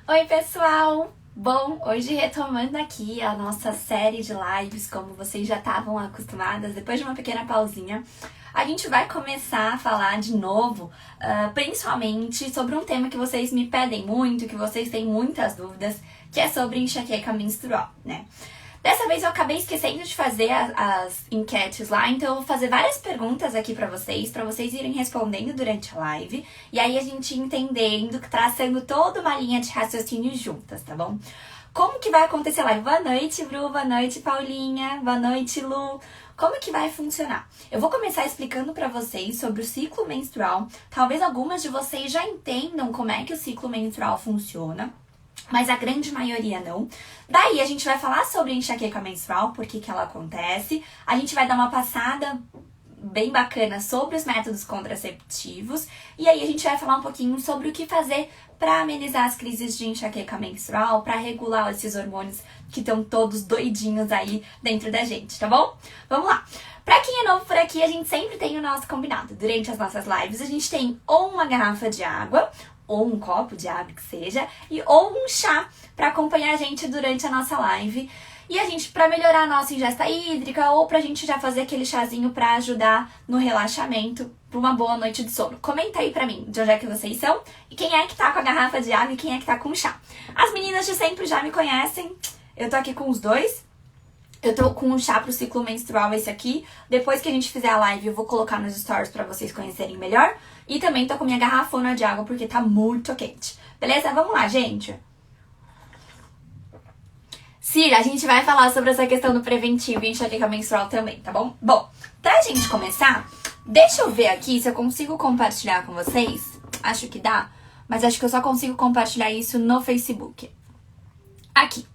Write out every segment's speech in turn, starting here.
Oi, pessoal! Bom, hoje retomando aqui a nossa série de lives, como vocês já estavam acostumadas, depois de uma pequena pausinha, a gente vai começar a falar de novo, principalmente sobre um tema que vocês me pedem muito, que vocês têm muitas dúvidas, que é sobre enxaqueca menstrual, né? Dessa vez eu acabei esquecendo de fazer as enquetes lá, então eu vou fazer várias perguntas aqui pra vocês irem respondendo durante a live. E aí a gente entendendo, traçando toda uma linha de raciocínio juntas, tá bom? Como que vai acontecer a live? Boa noite, Bru, boa noite, Paulinha, boa noite, Lu. Como que vai funcionar? Eu vou começar explicando pra vocês sobre o ciclo menstrual. Talvez algumas de vocês já entendam como é que o ciclo menstrual funciona, mas a grande maioria não. Daí a gente vai falar sobre enxaqueca menstrual, por que ela acontece. A gente vai dar uma passada bem bacana sobre os métodos contraceptivos. E aí a gente vai falar um pouquinho sobre o que fazer para amenizar as crises de enxaqueca menstrual, para regular esses hormônios que estão todos doidinhos aí dentro da gente, tá bom? Vamos lá! Pra quem é novo por aqui, a gente sempre tem o nosso combinado. Durante as nossas lives, a gente tem ou uma garrafa de água, ou um copo de água que seja, ou um chá para acompanhar a gente durante a nossa live. E a gente, para melhorar a nossa ingesta hídrica, ou pra gente já fazer aquele chazinho para ajudar no relaxamento, para uma boa noite de sono. Comenta aí pra mim de onde é que vocês são, e quem é que tá com a garrafa de água e quem é que tá com o chá. As meninas de sempre já me conhecem, eu tô aqui com os dois. Eu tô com um chá pro ciclo menstrual, esse aqui. Depois que a gente fizer a live, eu vou colocar nos stories pra vocês conhecerem melhor. E também tô com minha garrafona de água, porque tá muito quente. Beleza? Vamos lá, gente. Cira, a gente vai falar sobre essa questão do preventivo e enxaqueca menstrual também, tá bom? Bom, pra gente começar, deixa eu ver aqui se eu consigo compartilhar com vocês. Acho que dá, mas acho que eu só consigo compartilhar isso no Facebook. Aqui.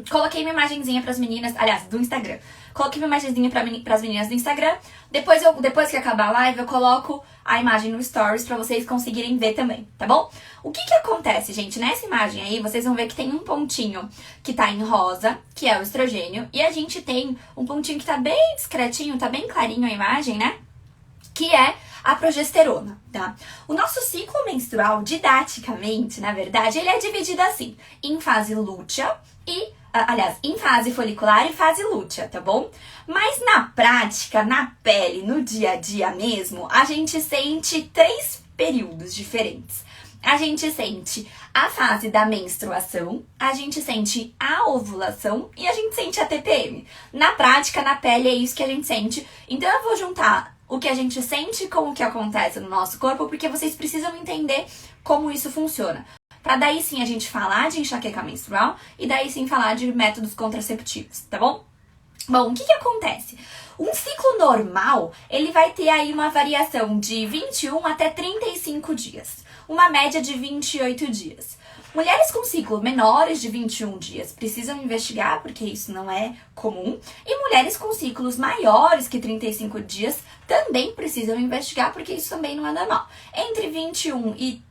Coloquei uma imagenzinha pras meninas, aliás, do Instagram. Coloquei uma imagenzinha pras meninas do Instagram. Depois que acabar a live, eu coloco a imagem no Stories pra vocês conseguirem ver também, tá bom? O que que acontece, gente? Nessa imagem aí, vocês vão ver que tem um pontinho que tá em rosa, que é o estrogênio. E a gente tem um pontinho que tá bem discretinho, tá bem clarinho a imagem, né? Que é a progesterona, tá? O nosso ciclo menstrual, didaticamente, na verdade, ele é dividido assim, em fase lútea e, aliás, em fase folicular e fase lútea, tá bom? Mas na prática, na pele, no dia a dia mesmo, a gente sente 3 períodos diferentes. A gente sente a fase da menstruação, a gente sente a ovulação e a gente sente a TPM. Na prática, na pele, é isso que a gente sente. Então eu vou juntar o que a gente sente com o que acontece no nosso corpo, porque vocês precisam entender como isso funciona. Pra daí sim a gente falar de enxaqueca menstrual e daí sim falar de métodos contraceptivos, tá bom? Bom, o que que acontece? Um ciclo normal, ele vai ter aí uma variação de 21 até 35 dias. Uma média de 28 dias. Mulheres com ciclo menores de 21 dias precisam investigar, porque isso não é comum. E mulheres com ciclos maiores que 35 dias também precisam investigar, porque isso também não é normal. Entre 21 e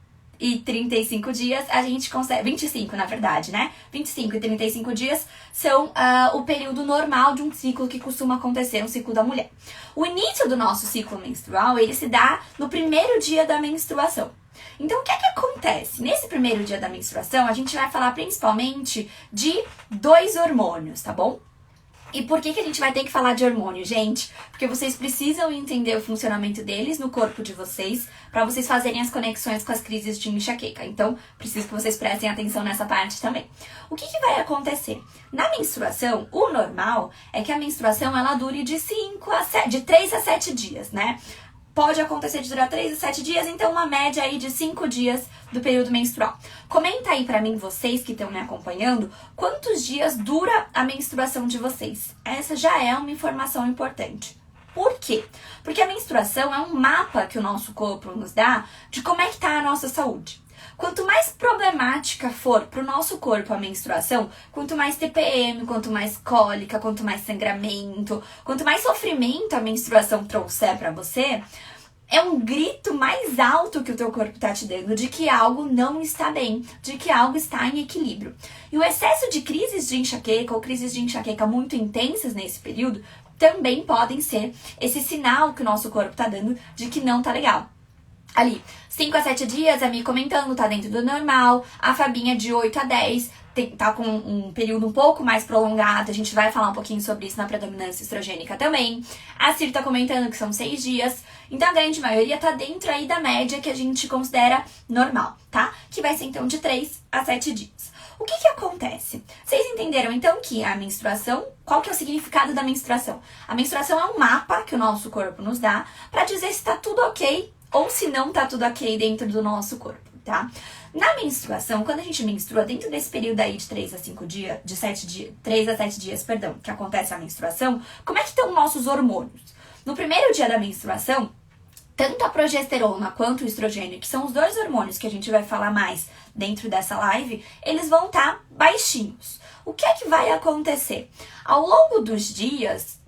35 dias, a gente consegue... 25, na verdade, né? 25 e 35 dias são o período normal de um ciclo que costuma acontecer, um ciclo da mulher. O início do nosso ciclo menstrual, ele se dá no primeiro dia da menstruação. Então, o que é que acontece? Nesse primeiro dia da menstruação, a gente vai falar principalmente de 2 hormônios, tá bom? E por que que a gente vai ter que falar de hormônio, gente? Porque vocês precisam entender o funcionamento deles no corpo de vocês para vocês fazerem as conexões com as crises de enxaqueca. Então, preciso que vocês prestem atenção nessa parte também. O que que vai acontecer? Na menstruação, o normal é que a menstruação ela dure de 3 a 7 dias, né? Pode acontecer de durar 3 a 7 dias, então uma média aí de 5 dias do período menstrual. Comenta aí pra mim, vocês que estão me acompanhando, quantos dias dura a menstruação de vocês. Essa já é uma informação importante. Por quê? Porque a menstruação é um mapa que o nosso corpo nos dá de como é que tá a nossa saúde. Quanto mais problemática for pro nosso corpo a menstruação, quanto mais TPM, quanto mais cólica, quanto mais sangramento, quanto mais sofrimento a menstruação trouxer pra você, é um grito mais alto que o teu corpo tá te dando de que algo não está bem, de que algo está em equilíbrio. E o excesso de crises de enxaqueca ou crises de enxaqueca muito intensas nesse período também podem ser esse sinal que o nosso corpo tá dando de que não tá legal. ali 5 a 7 dias, a Mi comentando, tá dentro do normal. A Fabinha de 8 a 10, tá com um período um pouco mais prolongado. A gente vai falar um pouquinho sobre isso na predominância estrogênica também. A Cir tá comentando que são 6 dias. Então, a grande maioria tá dentro aí da média que a gente considera normal, tá? Que vai ser, então, de 3 a 7 dias. O que acontece? Vocês entenderam, então, que a menstruação... Qual que é o significado da menstruação? A menstruação é um mapa que o nosso corpo nos dá pra dizer se tá tudo ok ou se não tá tudo ok dentro do nosso corpo, tá? Na menstruação, quando a gente menstrua, dentro desse período aí de 3 a 5 dias, de 7 dias, 3 a 7 dias, perdão, que acontece a menstruação, como é que estão nossos hormônios? No primeiro dia da menstruação, tanto a progesterona quanto o estrogênio, que são os dois hormônios que a gente vai falar mais dentro dessa live, eles vão estar baixinhos. O que é que vai acontecer? Ao longo dos dias,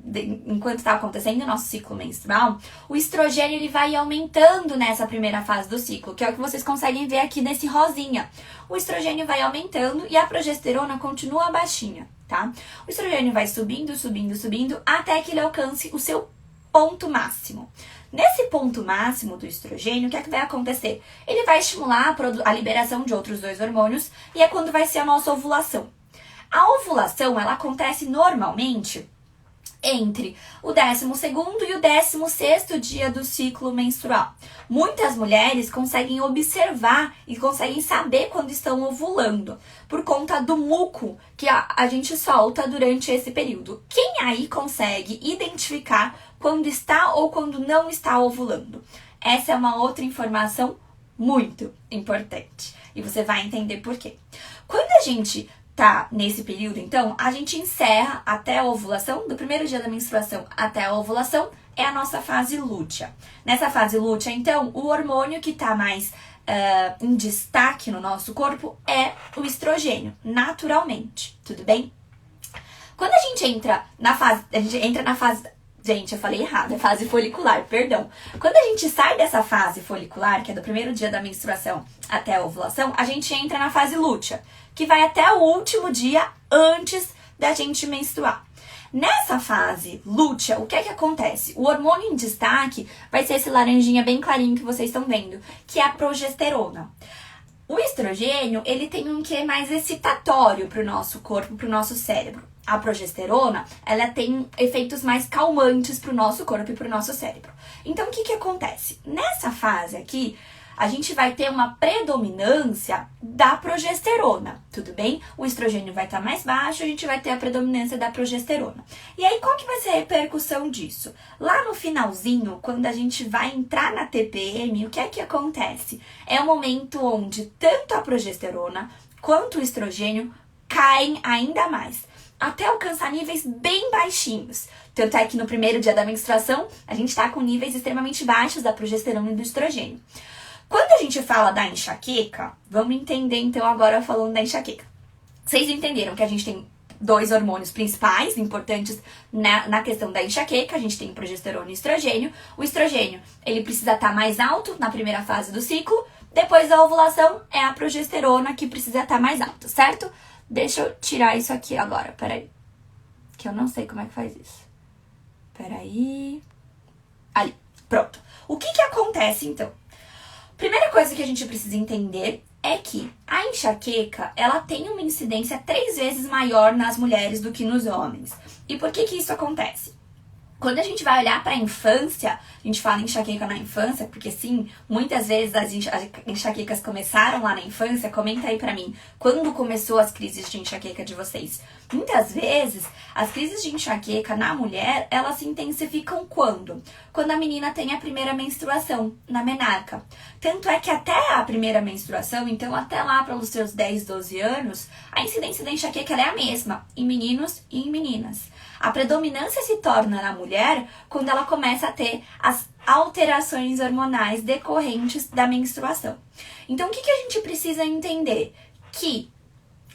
enquanto está acontecendo o nosso ciclo menstrual, o estrogênio ele vai aumentando nessa primeira fase do ciclo, que é o que vocês conseguem ver aqui nesse rosinha. O estrogênio vai aumentando e a progesterona continua baixinha, tá? O estrogênio vai subindo, subindo, subindo, até que ele alcance o seu ponto máximo. Nesse ponto máximo do estrogênio, o que é que vai acontecer? Ele vai estimular a liberação de outros dois hormônios e é quando vai ser a nossa ovulação. A ovulação, ela acontece normalmente entre o 12º e o 16º dia do ciclo menstrual. Muitas mulheres conseguem observar e conseguem saber quando estão ovulando, por conta do muco que a gente solta durante esse período. Quem aí consegue identificar quando está ou quando não está ovulando? Essa é uma outra informação muito importante. E você vai entender por quê. Quando a gente tá nesse período, então, a gente encerra até a ovulação, do primeiro dia da menstruação até a ovulação, é a nossa fase lútea. Nessa fase lútea, então, o hormônio que tá mais em destaque no nosso corpo é o estrogênio, naturalmente, tudo bem? Quando a gente entra na fase, gente, eu falei errado, é fase folicular, perdão. Quando a gente sai dessa fase folicular, que é do primeiro dia da menstruação até a ovulação, a gente entra na fase lútea, que vai até o último dia antes da gente menstruar. Nessa fase lútea, o que é que acontece? O hormônio em destaque vai ser esse laranjinha bem clarinho que vocês estão vendo, que é a progesterona. O estrogênio, ele tem um quê mais excitatório para o nosso corpo, para o nosso cérebro. A progesterona, ela tem efeitos mais calmantes para o nosso corpo e para o nosso cérebro. Então, o que acontece? Nessa fase aqui, a gente vai ter uma predominância da progesterona, tudo bem? O estrogênio vai estar mais baixo, a gente vai ter a predominância da progesterona. E aí, qual que vai ser a repercussão disso? Lá no finalzinho, quando a gente vai entrar na TPM, o que é que acontece? É o momento onde tanto a progesterona quanto o estrogênio caem ainda mais, até alcançar níveis bem baixinhos. Tanto é que no primeiro dia da menstruação, a gente está com níveis extremamente baixos da progesterona e do estrogênio. Quando a gente fala da enxaqueca, vamos entender então agora falando da enxaqueca. Vocês entenderam que a gente tem dois hormônios principais, importantes na questão da enxaqueca. A gente tem progesterona e estrogênio. O estrogênio, ele precisa estar mais alto na primeira fase do ciclo. Depois da ovulação, é a progesterona que precisa estar mais alta, certo? Deixa eu tirar isso aqui agora, peraí. Que eu não sei como é que faz isso. Peraí. Ali, pronto. O que acontece então? Primeira coisa que a gente precisa entender é que a enxaqueca, ela tem uma incidência 3 vezes maior nas mulheres do que nos homens. E por que isso acontece? Quando a gente vai olhar para a infância, a gente fala enxaqueca na infância, porque sim, muitas vezes as enxaquecas começaram lá na infância. Comenta aí pra mim, quando começou as crises de enxaqueca de vocês? Muitas vezes, as crises de enxaqueca na mulher, elas se intensificam quando? Quando a menina tem a primeira menstruação, na menarca. Tanto é que até a primeira menstruação, então até lá para os seus 10, 12 anos, a incidência da enxaqueca ela é a mesma, em meninos e em meninas. A predominância se torna na mulher quando ela começa a ter as alterações hormonais decorrentes da menstruação. Então, o que a gente precisa entender? Que,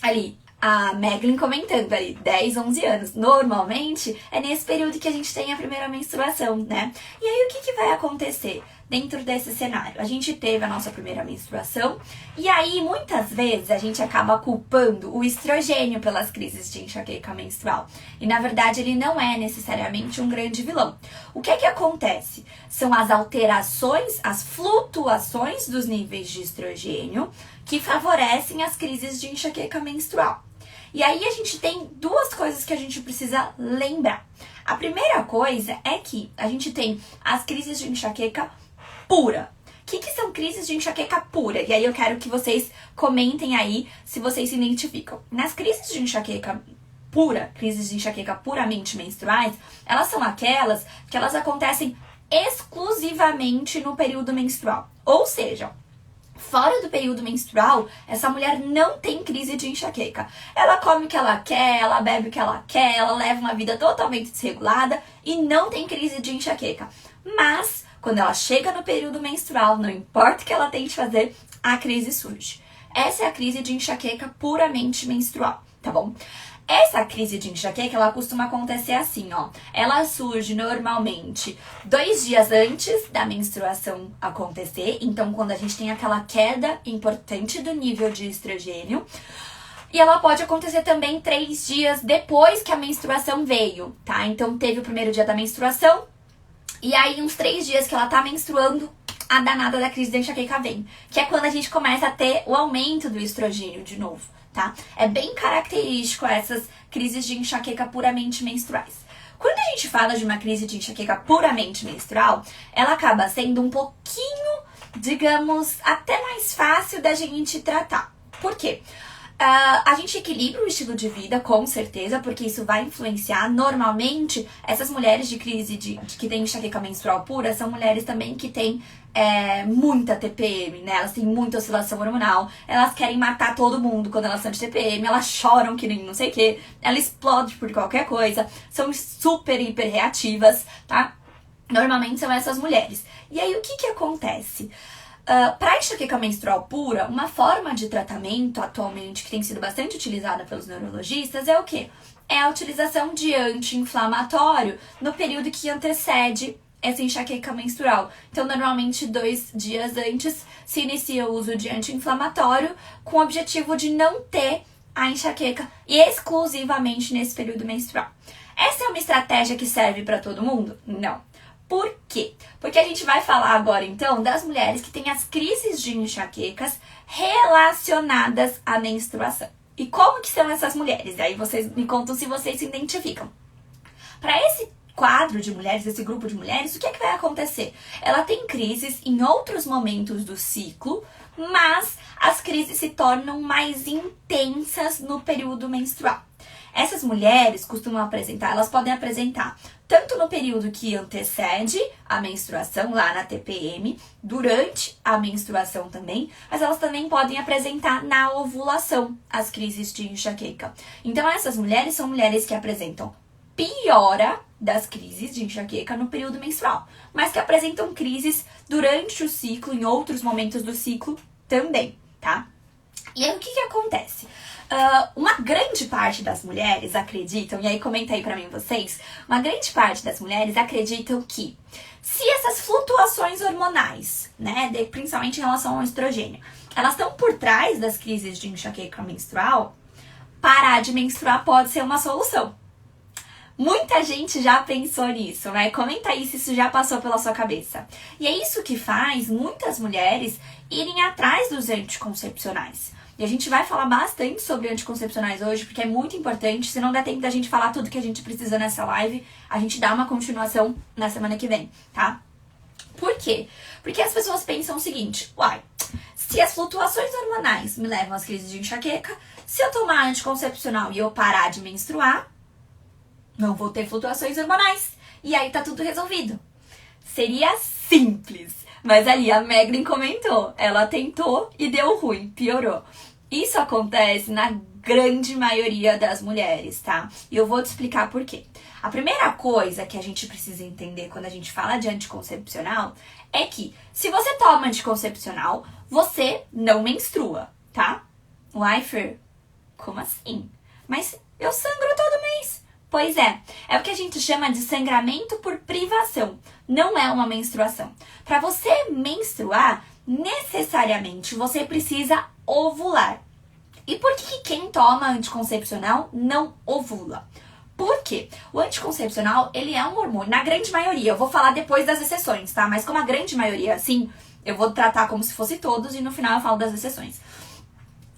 ali, a Meglin comentando ali, 10, 11 anos, normalmente é nesse período que a gente tem a primeira menstruação, né? E aí, o que vai acontecer? dentro desse cenário? A gente teve a nossa primeira menstruação e aí muitas vezes a gente acaba culpando o estrogênio pelas crises de enxaqueca menstrual. E na verdade ele não é necessariamente um grande vilão. O que é que acontece? São as alterações, as flutuações dos níveis de estrogênio que favorecem as crises de enxaqueca menstrual. E aí a gente tem duas coisas que a gente precisa lembrar. A primeira coisa é que a gente tem as crises de enxaqueca pura. O que são crises de enxaqueca pura? E aí eu quero que vocês comentem aí se vocês se identificam. Nas crises de enxaqueca pura, crises de enxaqueca puramente menstruais, elas são aquelas que elas acontecem exclusivamente no período menstrual. Ou seja, fora do período menstrual, essa mulher não tem crise de enxaqueca. Ela come o que ela quer, ela bebe o que ela quer, ela leva uma vida totalmente desregulada e não tem crise de enxaqueca. Mas, quando ela chega no período menstrual, não importa o que ela tente fazer, a crise surge. Essa é a crise de enxaqueca puramente menstrual, tá bom? Essa crise de enxaqueca, ela costuma acontecer assim, ó. Ela surge normalmente 2 dias antes da menstruação acontecer. Então, quando a gente tem aquela queda importante do nível de estrogênio. E ela pode acontecer também 3 dias depois que a menstruação veio, tá? Então, teve o primeiro dia da menstruação. E aí, uns 3 dias que ela tá menstruando, a danada da crise de enxaqueca vem. Que é quando a gente começa a ter o aumento do estrogênio de novo. Tá? É bem característico essas crises de enxaqueca puramente menstruais. Quando a gente fala de uma crise de enxaqueca puramente menstrual, ela acaba sendo um pouquinho, digamos, até mais fácil da gente tratar. Por quê? A gente equilibra o estilo de vida, com certeza, porque isso vai influenciar. Normalmente, essas mulheres de crise que têm enxaqueca menstrual pura são mulheres também que têm muita TPM, né? Elas têm muita oscilação hormonal, elas querem matar todo mundo quando elas estão de TPM, elas choram que nem não sei o que, ela explode por qualquer coisa, são super, hiper reativas, tá? Normalmente são essas mulheres. E aí, o que acontece? Para enxaqueca menstrual pura, uma forma de tratamento atualmente que tem sido bastante utilizada pelos neurologistas é o quê? É a utilização de anti-inflamatório no período que antecede essa enxaqueca menstrual. Então, normalmente, 2 dias antes se inicia o uso de anti-inflamatório com o objetivo de não ter a enxaqueca exclusivamente nesse período menstrual. Essa é uma estratégia que serve para todo mundo? Não. Por quê? Porque a gente vai falar agora, então, das mulheres que têm as crises de enxaquecas relacionadas à menstruação. E como que são essas mulheres? Aí vocês me contam se vocês se identificam. Para esse quadro de mulheres, esse grupo de mulheres, o que vai acontecer? Ela tem crises em outros momentos do ciclo, mas as crises se tornam mais intensas no período menstrual. Essas mulheres costumam apresentar, elas podem apresentar tanto no período que antecede a menstruação, lá na TPM, durante a menstruação também, mas elas também podem apresentar na ovulação as crises de enxaqueca. Então, essas mulheres são mulheres que apresentam piora das crises de enxaqueca no período menstrual, mas que apresentam crises durante o ciclo, em outros momentos do ciclo também, tá? E aí, o que acontece? Uma grande parte das mulheres acreditam, e aí comenta aí pra mim vocês, uma grande parte das mulheres acreditam que se essas flutuações hormonais, né, principalmente em relação ao estrogênio, elas estão por trás das crises de enxaqueca menstrual, parar de menstruar pode ser uma solução. Muita gente já pensou nisso, né? Comenta aí se isso já passou pela sua cabeça. E é isso que faz muitas mulheres irem atrás dos anticoncepcionais. E a gente vai falar bastante sobre anticoncepcionais hoje, porque é muito importante. Se não der tempo da gente falar tudo que a gente precisa nessa live, a gente dá uma continuação na semana que vem, tá? Por quê? Porque as pessoas pensam o seguinte, se as flutuações hormonais me levam às crises de enxaqueca, se eu tomar anticoncepcional e eu parar de menstruar, não vou ter flutuações hormonais. E aí tá tudo resolvido. Seria simples. Mas ali a Megan comentou. Ela tentou e deu ruim, piorou. Isso acontece na grande maioria das mulheres, tá? E eu vou te explicar por quê. A primeira coisa que a gente precisa entender quando a gente fala de anticoncepcional é que se você toma anticoncepcional, você não menstrua, tá? Uai, Fer, como assim? Mas eu sangro todo mês. Pois é o que a gente chama de sangramento por privação, não é uma menstruação. Para você menstruar, necessariamente você precisa ovular. E por que quem toma anticoncepcional não ovula? Por quê? O anticoncepcional, ele é um hormônio, na grande maioria, eu vou falar depois das exceções, tá? Mas como a grande maioria, assim, eu vou tratar como se fosse todos e no final eu falo das exceções.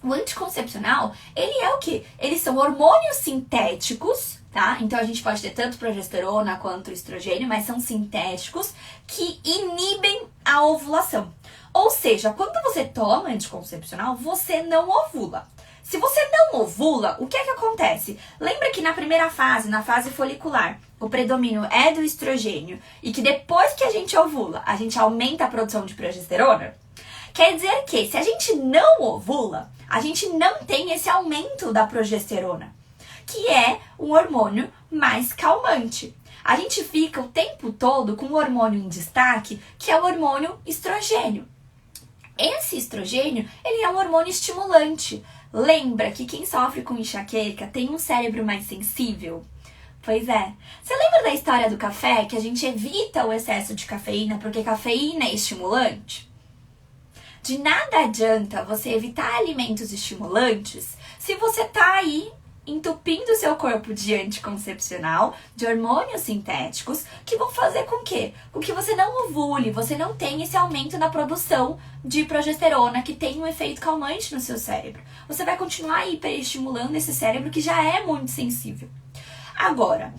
O anticoncepcional, ele é o quê? Eles são hormônios sintéticos, tá? Então a gente pode ter tanto progesterona quanto estrogênio, mas são sintéticos que inibem a ovulação. Ou seja, quando você toma anticoncepcional, você não ovula. Se você não ovula, o que é que acontece? Lembra que na primeira fase, na fase folicular, o predomínio é do estrogênio e que depois que a gente ovula, a gente aumenta a produção de progesterona? Quer dizer que se a gente não ovula, a gente não tem esse aumento da progesterona, que é um hormônio mais calmante. A gente fica o tempo todo com um hormônio em destaque, que é o hormônio estrogênio. Esse estrogênio, ele é um hormônio estimulante. Lembra que quem sofre com enxaqueca tem um cérebro mais sensível? Pois é. Você lembra da história do café, que a gente evita o excesso de cafeína porque cafeína é estimulante? De nada adianta você evitar alimentos estimulantes se você tá aí entupindo seu corpo de anticoncepcional, de hormônios sintéticos, que vão fazer com que você não ovule, você não tenha esse aumento na produção de progesterona, que tem um efeito calmante no seu cérebro. Você vai continuar hiperestimulando esse cérebro que já é muito sensível. Agora,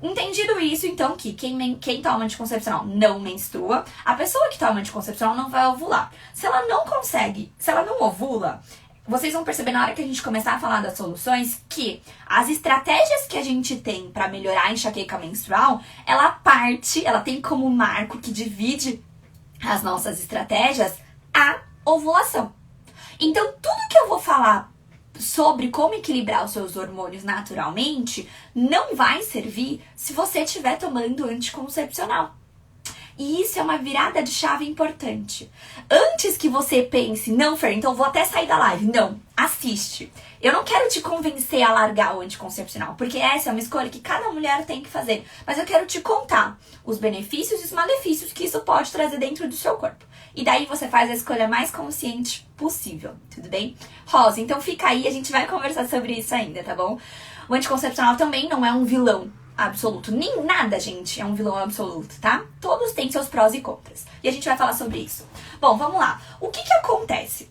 entendido isso, então, que quem toma anticoncepcional não menstrua, a pessoa que toma anticoncepcional não vai ovular. Se ela não ovula, vocês vão perceber na hora que a gente começar a falar das soluções que as estratégias que a gente tem para melhorar a enxaqueca menstrual, ela tem como marco que divide as nossas estratégias a ovulação. Então, tudo que eu vou falar sobre como equilibrar os seus hormônios naturalmente não vai servir se você estiver tomando anticoncepcional. E isso é uma virada de chave importante. Antes que você pense, não, Fer, então vou até sair da live. Não, assiste. Eu não quero te convencer a largar o anticoncepcional, porque essa é uma escolha que cada mulher tem que fazer. Mas eu quero te contar os benefícios e os malefícios que isso pode trazer dentro do seu corpo. E daí você faz a escolha mais consciente possível, tudo bem? Rosa, então fica aí, a gente vai conversar sobre isso ainda, tá bom? O anticoncepcional também não é um vilão absoluto. Nem nada, gente, é um vilão absoluto, tá? Todos têm seus prós e contras. E a gente vai falar sobre isso. Bom, vamos lá. O que acontece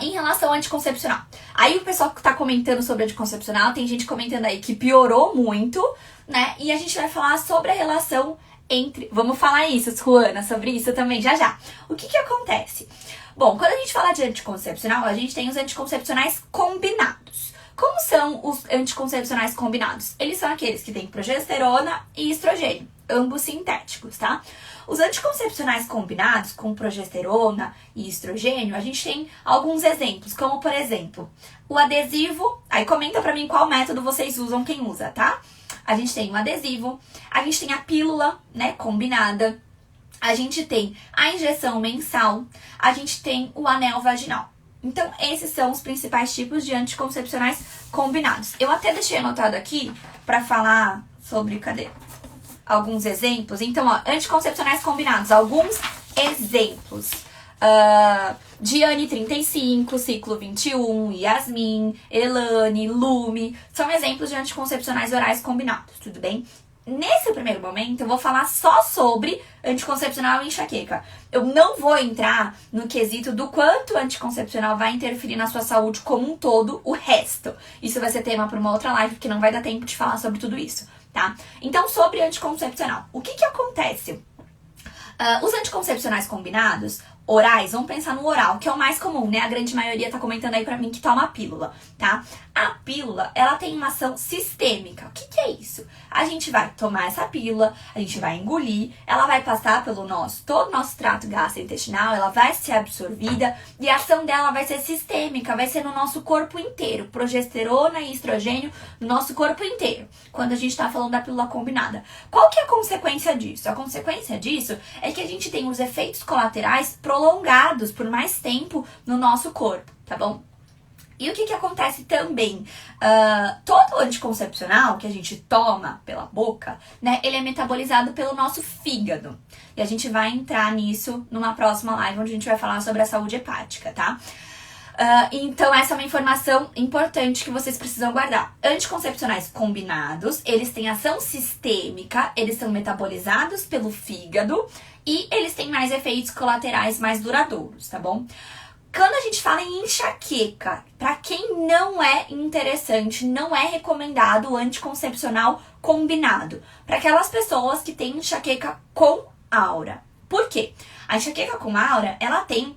em relação ao anticoncepcional? Aí o pessoal que tá comentando sobre anticoncepcional, tem gente comentando aí que piorou muito, né? E a gente vai falar sobre a relação entre... Vamos falar isso, Juana, sobre isso também, já já. O que acontece? Bom, quando a gente fala de anticoncepcional, a gente tem os anticoncepcionais combinados. Como são os anticoncepcionais combinados? Eles são aqueles que têm progesterona e estrogênio, ambos sintéticos, tá? Os anticoncepcionais combinados com progesterona e estrogênio, a gente tem alguns exemplos, como por exemplo, o adesivo. Aí comenta pra mim qual método vocês usam, quem usa, tá? A gente tem o adesivo, a gente tem a pílula, né, combinada, a gente tem a injeção mensal, a gente tem o anel vaginal. Então, esses são os principais tipos de anticoncepcionais combinados. Eu até deixei anotado aqui pra falar sobre, alguns exemplos. Então, ó, anticoncepcionais combinados, alguns exemplos. Diane 35, Ciclo 21, Yasmin, Elane, Lume, são exemplos de anticoncepcionais orais combinados, tudo bem? Nesse primeiro momento, eu vou falar só sobre anticoncepcional e enxaqueca. Eu não vou entrar no quesito do quanto o anticoncepcional vai interferir na sua saúde como um todo, o resto. Isso vai ser tema para uma outra live, porque não vai dar tempo de falar sobre tudo isso, tá? Então, sobre anticoncepcional. O que acontece? Os anticoncepcionais combinados, orais, vamos pensar no oral, que é o mais comum, né? A grande maioria tá comentando aí pra mim que toma a pílula, tá? A pílula, ela tem uma ação sistêmica. O que é isso? A gente vai tomar essa pílula, a gente vai engolir, ela vai passar pelo todo o nosso trato gastrointestinal, ela vai ser absorvida e a ação dela vai ser sistêmica, vai ser no nosso corpo inteiro. Progesterona e estrogênio no nosso corpo inteiro, quando a gente tá falando da pílula combinada. Qual que é a consequência disso? A consequência disso é que a gente tem os efeitos colaterais prolongados por mais tempo no nosso corpo, tá bom? E o que acontece também? Todo anticoncepcional que a gente toma pela boca, né, ele é metabolizado pelo nosso fígado. E a gente vai entrar nisso numa próxima live, onde a gente vai falar sobre a saúde hepática, tá? Então, essa é uma informação importante que vocês precisam guardar. Anticoncepcionais combinados, eles têm ação sistêmica, eles são metabolizados pelo fígado e eles têm mais efeitos colaterais mais duradouros, tá bom? Quando a gente fala em enxaqueca, para quem não é interessante, não é recomendado o anticoncepcional combinado. Para aquelas pessoas que têm enxaqueca com aura. Por quê? A enxaqueca com aura, ela tem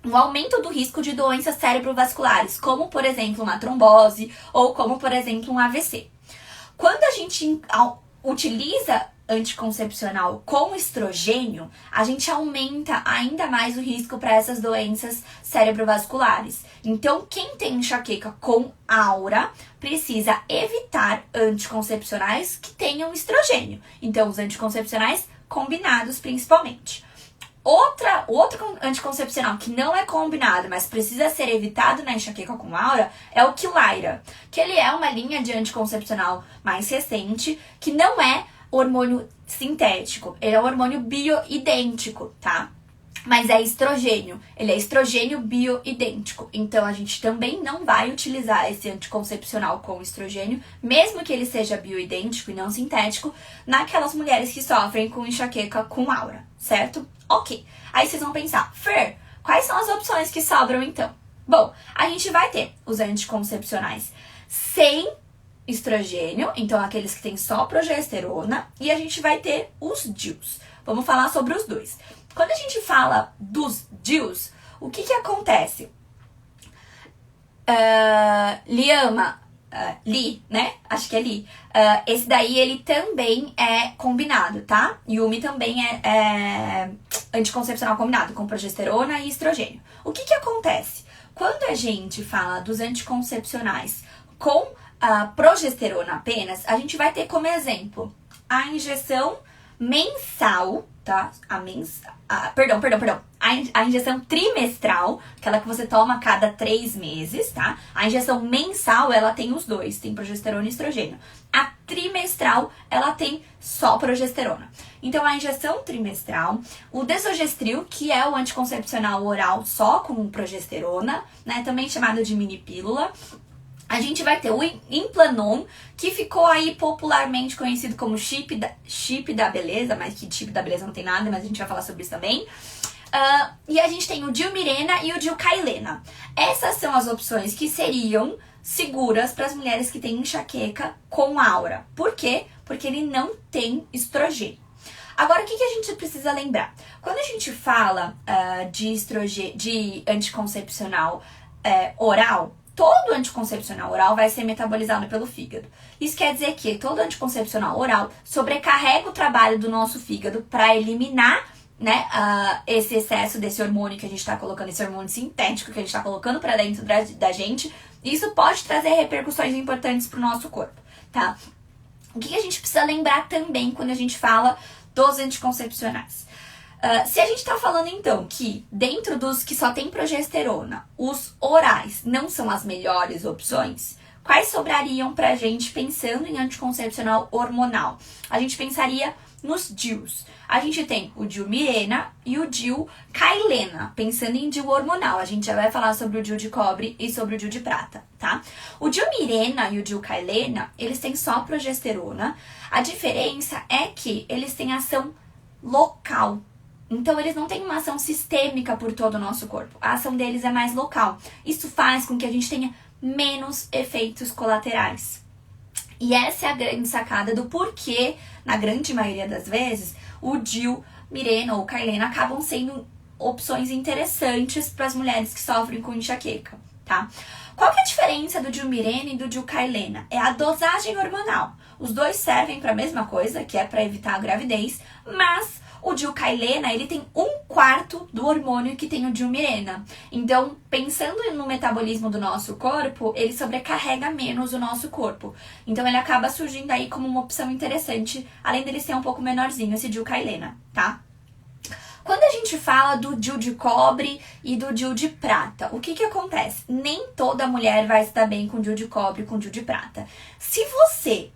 um aumento do risco de doenças cerebrovasculares, como, por exemplo, uma trombose ou como, por exemplo, um AVC. Quando a gente utiliza anticoncepcional com estrogênio, a gente aumenta ainda mais o risco para essas doenças cerebrovasculares. Então, quem tem enxaqueca com aura precisa evitar anticoncepcionais que tenham estrogênio. Então, os anticoncepcionais combinados, principalmente. Outro anticoncepcional que não é combinado, mas precisa ser evitado na enxaqueca com aura é o Quilaira, que ele é uma linha de anticoncepcional mais recente, que não é hormônio sintético, ele é um hormônio bioidêntico, tá? Mas é estrogênio, ele é estrogênio bioidêntico. Então, a gente também não vai utilizar esse anticoncepcional com estrogênio, mesmo que ele seja bioidêntico e não sintético, naquelas mulheres que sofrem com enxaqueca com aura, certo? Ok. Aí vocês vão pensar, Fer, quais são as opções que sobram então? Bom, a gente vai ter os anticoncepcionais sem estrogênio, então aqueles que têm só progesterona, e a gente vai ter os DIUs. Vamos falar sobre os dois. Quando a gente fala dos DIUs, o que acontece? Li, né? Acho que é Li. Esse daí, ele também é combinado, tá? Yumi também é anticoncepcional combinado, com progesterona e estrogênio. O que acontece? Quando a gente fala dos anticoncepcionais com progesterona apenas, a gente vai ter como exemplo a injeção mensal, tá? Perdão. A injeção trimestral, aquela que você toma a cada 3 meses, tá? A injeção mensal, ela tem os dois, tem progesterona e estrogênio. A trimestral, ela tem só progesterona. Então, a injeção trimestral, o Desogestrel, que é o anticoncepcional oral só com progesterona, né? Também chamado de mini pílula. A gente vai ter o Implanon, que ficou aí popularmente conhecido como chip da beleza, mas que chip da beleza não tem nada, mas a gente vai falar sobre isso também. E a gente tem o Dilmirena e o Dilcailena. Essas são as opções que seriam seguras para as mulheres que têm enxaqueca com aura. Por quê? Porque ele não tem estrogênio. Agora, o que a gente precisa lembrar? Quando a gente fala de anticoncepcional oral, todo anticoncepcional oral vai ser metabolizado pelo fígado. Isso quer dizer que todo anticoncepcional oral sobrecarrega o trabalho do nosso fígado para eliminar, né, esse excesso desse hormônio que a gente está colocando, esse hormônio sintético que a gente está colocando para dentro da gente. Isso pode trazer repercussões importantes para o nosso corpo, tá? O que a gente precisa lembrar também quando a gente fala dos anticoncepcionais? Se a gente tá falando, então, que dentro dos que só tem progesterona, os orais não são as melhores opções, quais sobrariam pra gente pensando em anticoncepcional hormonal? A gente pensaria nos DIUs. A gente tem o Dilmirena e o Dilcailena, pensando em DIU hormonal. A gente já vai falar sobre o DIU de cobre e sobre o DIU de prata, tá? O Dilmirena e o Dilcailena, eles têm só progesterona. A diferença é que eles têm ação local. Então, eles não têm uma ação sistêmica por todo o nosso corpo. A ação deles é mais local. Isso faz com que a gente tenha menos efeitos colaterais. E essa é a grande sacada do porquê, na grande maioria das vezes, o Dilmirena ou Cailena acabam sendo opções interessantes para as mulheres que sofrem com enxaqueca, tá? Qual que é a diferença do Dilmirena e do Dilcailena? É a dosagem hormonal. Os dois servem para a mesma coisa, que é para evitar a gravidez, mas o Dilcailena, ele tem 1/4 do hormônio que tem o Dilmirena. Então, pensando no metabolismo do nosso corpo, ele sobrecarrega menos o nosso corpo. Então, ele acaba surgindo aí como uma opção interessante, além dele ser um pouco menorzinho, esse Dilcailena, tá? Quando a gente fala do DIU de cobre e do DIU de prata, o que acontece? Nem toda mulher vai se dar bem com DIU de cobre e com DIU de prata. Se você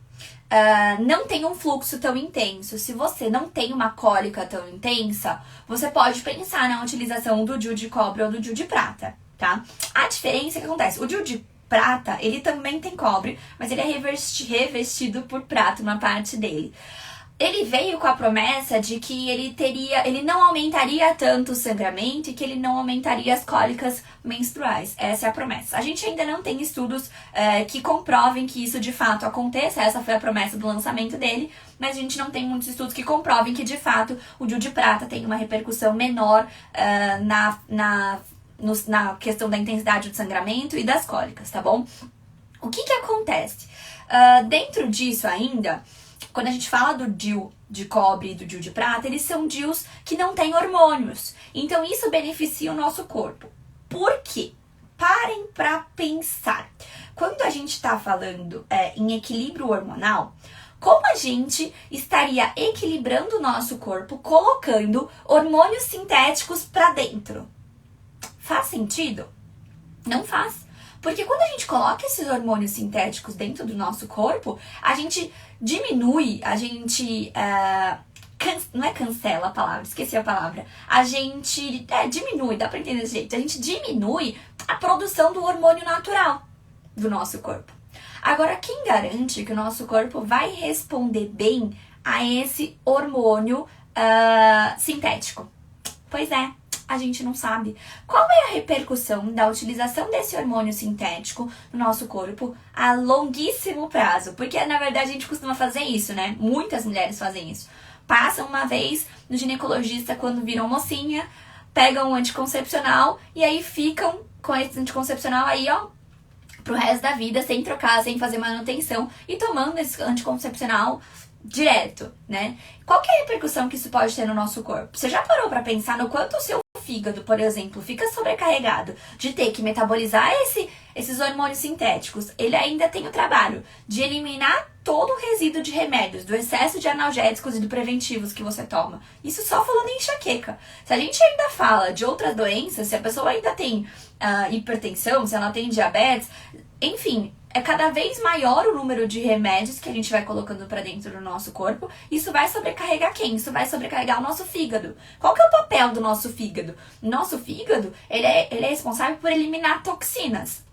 não tem um fluxo tão intenso, se você não tem uma cólica tão intensa, você pode pensar na utilização do DIU de cobre ou do DIU de prata, tá? A diferença é que acontece, o DIU de prata, ele também tem cobre, mas ele é revestido por prata na parte dele. Ele veio com a promessa de que ele não aumentaria tanto o sangramento e que ele não aumentaria as cólicas menstruais. Essa é a promessa. A gente ainda não tem estudos que comprovem que isso de fato aconteça. Essa foi a promessa do lançamento dele, mas a gente não tem muitos estudos que comprovem que de fato o DIU de prata tem uma repercussão menor na questão da intensidade do sangramento e das cólicas, tá bom? O que acontece? Dentro disso ainda, quando a gente fala do DIU de cobre e do DIU de prata, eles são DIUs que não têm hormônios. Então isso beneficia o nosso corpo. Por quê? Parem pra pensar. Quando a gente tá falando em equilíbrio hormonal, como a gente estaria equilibrando o nosso corpo colocando hormônios sintéticos pra dentro? Faz sentido? Não faz. Porque quando a gente coloca esses hormônios sintéticos dentro do nosso corpo, a gente diminui, a gente... não é cancela a palavra, esqueci a palavra. A gente diminui, dá pra entender desse jeito. A gente diminui a produção do hormônio natural do nosso corpo. Agora, quem garante que o nosso corpo vai responder bem a esse hormônio sintético? Pois é. A gente não sabe. Qual é a repercussão da utilização desse hormônio sintético no nosso corpo a longuíssimo prazo? Porque, na verdade, a gente costuma fazer isso, né? Muitas mulheres fazem isso. Passam uma vez no ginecologista quando viram mocinha, pegam um anticoncepcional e aí ficam com esse anticoncepcional aí, ó, pro resto da vida, sem trocar, sem fazer manutenção e tomando esse anticoncepcional direto, né? Qual que é a repercussão que isso pode ter no nosso corpo? Você já parou pra pensar no quanto o seu fígado, por exemplo, fica sobrecarregado de ter que metabolizar esses hormônios sintéticos? Ele ainda tem o trabalho de eliminar todo o resíduo de remédios, do excesso de analgésicos e de preventivos que você toma. Isso só falando em enxaqueca. Se a gente ainda fala de outras doenças, se a pessoa ainda tem hipertensão, se ela tem diabetes, enfim, é cada vez maior o número de remédios que a gente vai colocando pra dentro do nosso corpo. Isso vai sobrecarregar quem? Isso vai sobrecarregar o nosso fígado. Qual que é o papel do nosso fígado? Nosso fígado, ele é responsável por eliminar toxinas.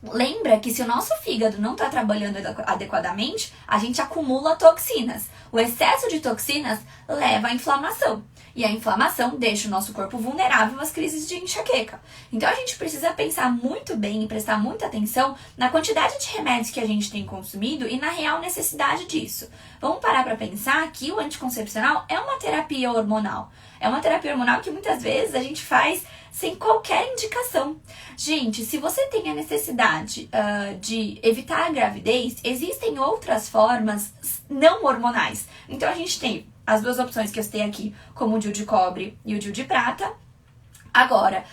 Lembra que se o nosso fígado não está trabalhando adequadamente, a gente acumula toxinas. O excesso de toxinas leva à inflamação. E a inflamação deixa o nosso corpo vulnerável às crises de enxaqueca. Então a gente precisa pensar muito bem e prestar muita atenção na quantidade de remédios que a gente tem consumido e na real necessidade disso. Vamos parar para pensar que o anticoncepcional é uma terapia hormonal. É uma terapia hormonal que muitas vezes a gente faz sem qualquer indicação. Gente, se você tem a necessidade de evitar a gravidez, existem outras formas não hormonais. Então a gente tem as duas opções que eu citei aqui, como o DIU de cobre e o DIU de prata. Agora,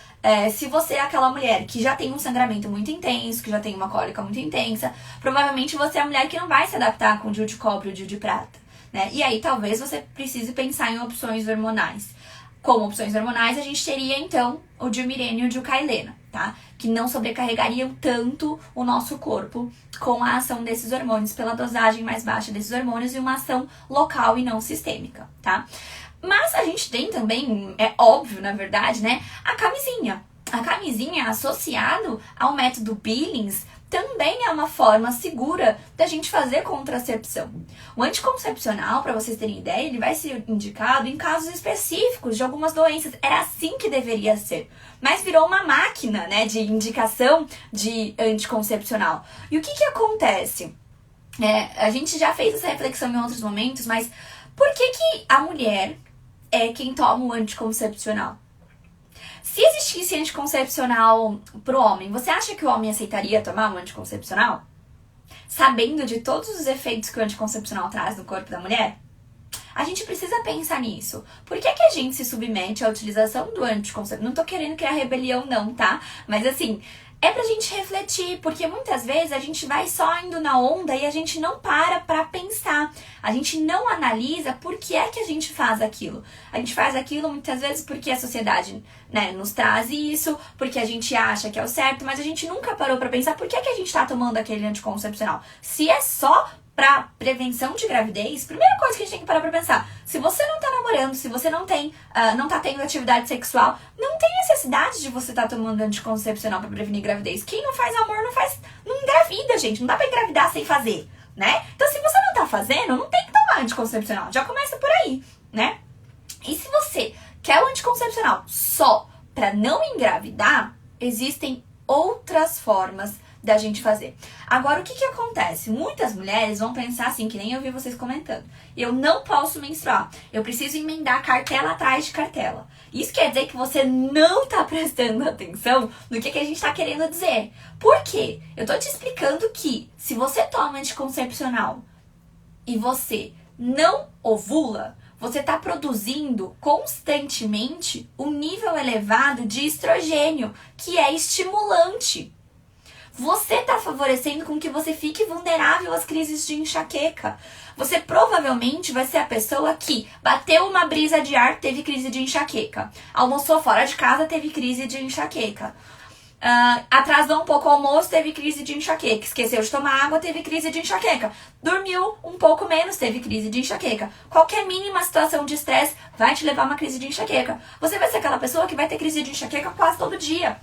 se você é aquela mulher que já tem um sangramento muito intenso, que já tem uma cólica muito intensa, provavelmente você é a mulher que não vai se adaptar com o DIU de cobre e o DIU de prata, né? E aí talvez você precise pensar em opções hormonais. Como opções hormonais, a gente teria então o DIU Mirena e o DIU Cailena, tá? Que não sobrecarregariam tanto o nosso corpo com a ação desses hormônios, pela dosagem mais baixa desses hormônios e uma ação local e não sistêmica, tá? Mas a gente tem também, é óbvio na verdade, né, a camisinha. A camisinha associado ao método Billings também é uma forma segura da gente fazer contracepção. O anticoncepcional, para vocês terem ideia, ele vai ser indicado em casos específicos de algumas doenças. Era assim que deveria ser. Mas virou uma máquina, né, de indicação de anticoncepcional. E o que acontece? A gente já fez essa reflexão em outros momentos, mas por que a mulher é quem toma o anticoncepcional? Se existisse anticoncepcional pro homem, você acha que o homem aceitaria tomar um anticoncepcional? Sabendo de todos os efeitos que o anticoncepcional traz no corpo da mulher? A gente precisa pensar nisso. Por que a gente se submete à utilização do anticoncepcional? Não tô querendo criar rebelião não, tá? Mas assim, é pra gente refletir, porque muitas vezes a gente vai só indo na onda e a gente não para pra pensar. A gente não analisa por que é que a gente faz aquilo. A gente faz aquilo muitas vezes porque a sociedade, né, nos traz isso, porque a gente acha que é o certo, mas a gente nunca parou pra pensar por que é que a gente tá tomando aquele anticoncepcional. Se é só pra prevenção de gravidez, primeira coisa que a gente tem que parar pra pensar, se você não tá namorando, se você não tá tendo atividade sexual, não tem necessidade de você tá tomando anticoncepcional pra prevenir gravidez. Quem não faz amor não engravida, gente. Não dá pra engravidar sem fazer, né? Então, se você não tá fazendo, não tem que tomar anticoncepcional. Já começa por aí, né? E se você quer o anticoncepcional só pra não engravidar, existem outras formas da gente fazer. Agora, o que acontece? Muitas mulheres vão pensar assim, que nem eu vi vocês comentando. Eu não posso menstruar. Eu preciso emendar cartela atrás de cartela. Isso quer dizer que você não tá prestando atenção no que a gente tá querendo dizer. Por quê? Eu tô te explicando que se você toma anticoncepcional e você não ovula, você tá produzindo constantemente um nível elevado de estrogênio, que é estimulante. Você está favorecendo com que você fique vulnerável às crises de enxaqueca. Você provavelmente vai ser a pessoa que bateu uma brisa de ar, teve crise de enxaqueca. Almoçou fora de casa, teve crise de enxaqueca. Atrasou um pouco o almoço, teve crise de enxaqueca. Esqueceu de tomar água, teve crise de enxaqueca. Dormiu um pouco menos, teve crise de enxaqueca. Qualquer mínima situação de estresse vai te levar a uma crise de enxaqueca. Você vai ser aquela pessoa que vai ter crise de enxaqueca quase todo dia.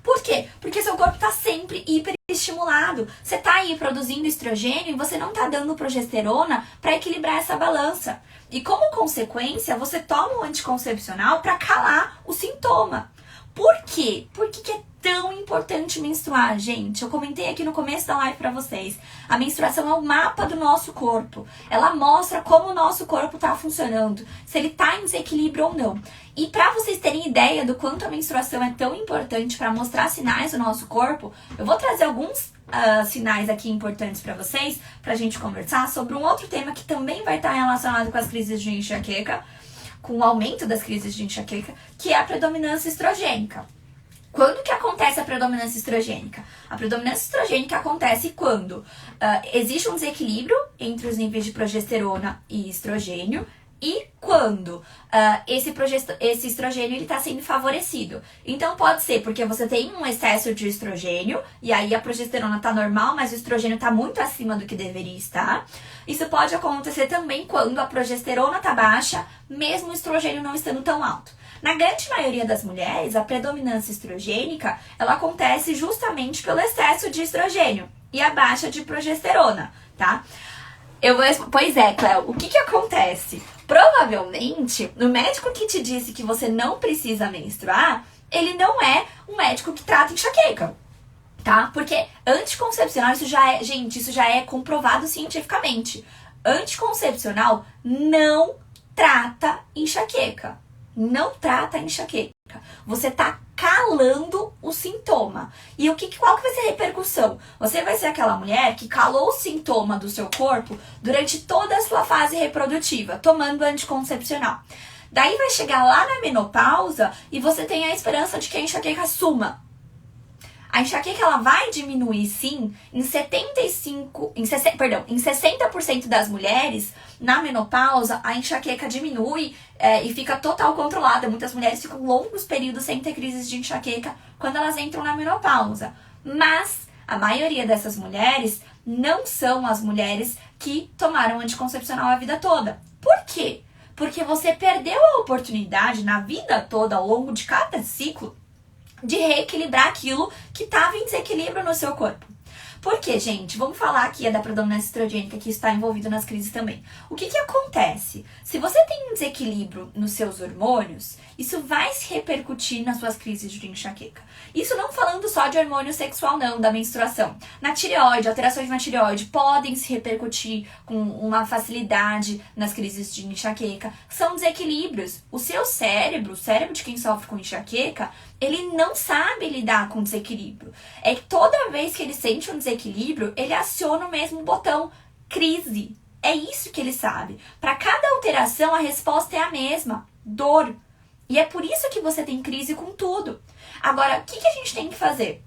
Por quê? Porque seu corpo está sempre hiperestimulado. Você está aí produzindo estrogênio e você não está dando progesterona para equilibrar essa balança. E como consequência, você toma um anticoncepcional para calar o sintoma. Por quê? Por que é tão importante menstruar, gente? Eu comentei aqui no começo da live pra vocês. A menstruação é o mapa do nosso corpo. Ela mostra como o nosso corpo tá funcionando, se ele tá em desequilíbrio ou não. E pra vocês terem ideia do quanto a menstruação é tão importante para mostrar sinais do nosso corpo, eu vou trazer alguns sinais aqui importantes pra vocês, pra gente conversar sobre um outro tema que também vai estar relacionado com as crises de enxaqueca, com o aumento das crises de enxaqueca, que é a predominância estrogênica. Quando que acontece a predominância estrogênica? A predominância estrogênica acontece quando existe um desequilíbrio entre os níveis de progesterona e estrogênio, e quando esse estrogênio está sendo favorecido. Então pode ser porque você tem um excesso de estrogênio e aí a progesterona está normal, mas o estrogênio está muito acima do que deveria estar. Isso pode acontecer também quando a progesterona está baixa, mesmo o estrogênio não estando tão alto. Na grande maioria das mulheres, a predominância estrogênica ela acontece justamente pelo excesso de estrogênio e a baixa de progesterona, tá? Pois é, Cléo, o que acontece? Provavelmente, o médico que te disse que você não precisa menstruar, ele não é um médico que trata enxaqueca, tá? Porque anticoncepcional, isso já é comprovado cientificamente. Anticoncepcional não trata enxaqueca. Não trata enxaqueca. Você tá calando o sintoma. E qual que vai ser a repercussão? Você vai ser aquela mulher que calou o sintoma do seu corpo durante toda a sua fase reprodutiva, tomando anticoncepcional. Daí vai chegar lá na menopausa e você tem a esperança de que a enxaqueca suma. A enxaqueca ela vai diminuir sim em 60% das mulheres. Na menopausa, a enxaqueca diminui e fica total controlada. Muitas mulheres ficam longos períodos sem ter crises de enxaqueca quando elas entram na menopausa. Mas a maioria dessas mulheres não são as mulheres que tomaram anticoncepcional a vida toda. Por quê? Porque você perdeu a oportunidade na vida toda, ao longo de cada ciclo, de reequilibrar aquilo que estava em desequilíbrio no seu corpo. Por quê, gente? Vamos falar aqui da predominância estrogênica que está envolvida nas crises também. O que acontece? Se você tem um desequilíbrio nos seus hormônios, isso vai se repercutir nas suas crises de enxaqueca. Isso não falando só de hormônio sexual, não, da menstruação. Na tireoide, alterações na tireoide podem se repercutir com uma facilidade nas crises de enxaqueca. São desequilíbrios. O seu cérebro, o cérebro de quem sofre com enxaqueca, ele não sabe lidar com desequilíbrio. É que toda vez que ele sente um desequilíbrio, ele aciona o mesmo botão, crise. É isso que ele sabe. Para cada alteração, a resposta é a mesma, dor. E é por isso que você tem crise com tudo. Agora, o que a gente tem que fazer?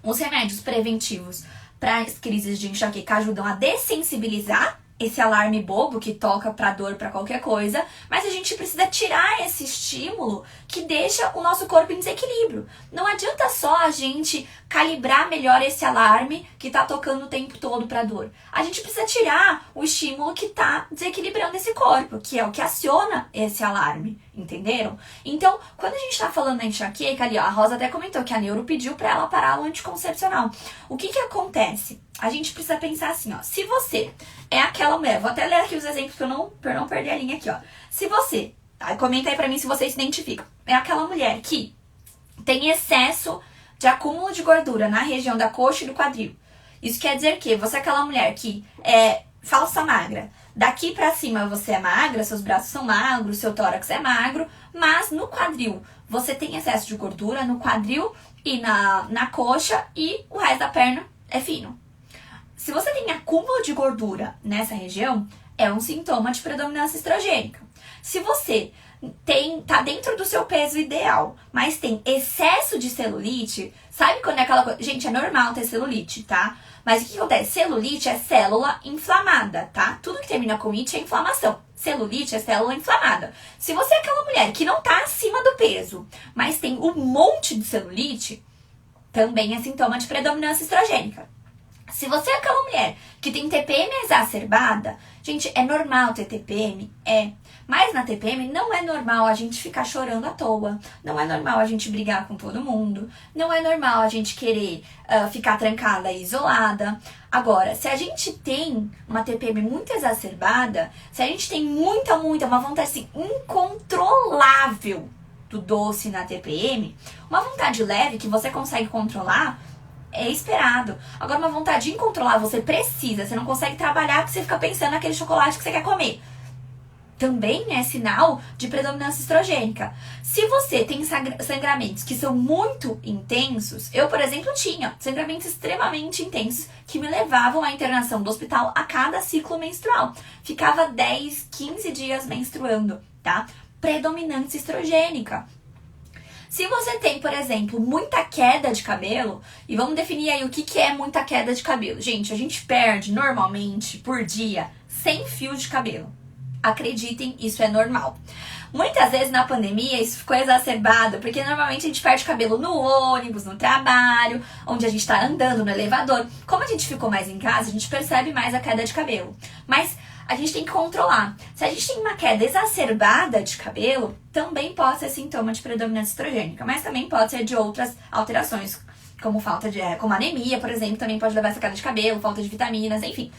Os remédios preventivos para as crises de enxaqueca ajudam a dessensibilizar esse alarme bobo que toca para dor, para qualquer coisa, mas a gente precisa tirar esse estímulo que deixa o nosso corpo em desequilíbrio. Não adianta só a gente calibrar melhor esse alarme que tá tocando o tempo todo para dor. A gente precisa tirar o estímulo que tá desequilibrando esse corpo, que é o que aciona esse alarme, entenderam? Então, quando a gente tá falando da enxaqueca ali, ó, a Rosa até comentou que a neuro pediu para ela parar o anticoncepcional. O que acontece? A gente precisa pensar assim, ó, se você é aquela mulher, vou até ler aqui os exemplos pra eu não perder a linha aqui, ó. Se você, tá, comenta aí pra mim se você se identifica, é aquela mulher que tem excesso de acúmulo de gordura na região da coxa e do quadril. Isso quer dizer que você é aquela mulher que é falsa magra. Daqui pra cima você é magra, seus braços são magros, seu tórax é magro, mas no quadril você tem excesso de gordura no quadril e na coxa e o resto da perna é fino. Se você tem acúmulo de gordura nessa região, é um sintoma de predominância estrogênica. Se você tá dentro do seu peso ideal, mas tem excesso de celulite, sabe quando é aquela coisa? Gente, é normal ter celulite, tá? Mas o que acontece? Celulite é célula inflamada, tá? Tudo que termina com it é inflamação. Celulite é célula inflamada. Se você é aquela mulher que não tá acima do peso, mas tem um monte de celulite, também é sintoma de predominância estrogênica. Se você é aquela mulher que tem TPM exacerbada, gente, é normal ter TPM? É. Mas na TPM não é normal a gente ficar chorando à toa. Não é normal a gente brigar com todo mundo. Não é normal a gente querer ficar trancada e isolada. Agora, se a gente tem uma TPM muito exacerbada, se a gente tem uma vontade assim, incontrolável do doce na TPM, uma vontade leve que você consegue controlar, é esperado. Agora, uma vontade incontrolável, você precisa, você não consegue trabalhar porque você fica pensando naquele chocolate que você quer comer. Também é sinal de predominância estrogênica. Se você tem sangramentos que são muito intensos, eu, por exemplo, tinha sangramentos extremamente intensos que me levavam à internação do hospital a cada ciclo menstrual. Ficava 10, 15 dias menstruando, tá? Predominância estrogênica. Se você tem, por exemplo, muita queda de cabelo, e vamos definir aí o que é muita queda de cabelo. Gente, a gente perde normalmente por dia 100 fios de cabelo. Acreditem, isso é normal. Muitas vezes na pandemia isso ficou exacerbado, porque normalmente a gente perde cabelo no ônibus, no trabalho, onde a gente tá andando no elevador. Como a gente ficou mais em casa, a gente percebe mais a queda de cabelo. Mas a gente tem que controlar. Se a gente tem uma queda exacerbada de cabelo, também pode ser sintoma de predominância estrogênica, mas também pode ser de outras alterações, como como anemia, por exemplo, também pode levar essa queda de cabelo, falta de vitaminas, enfim.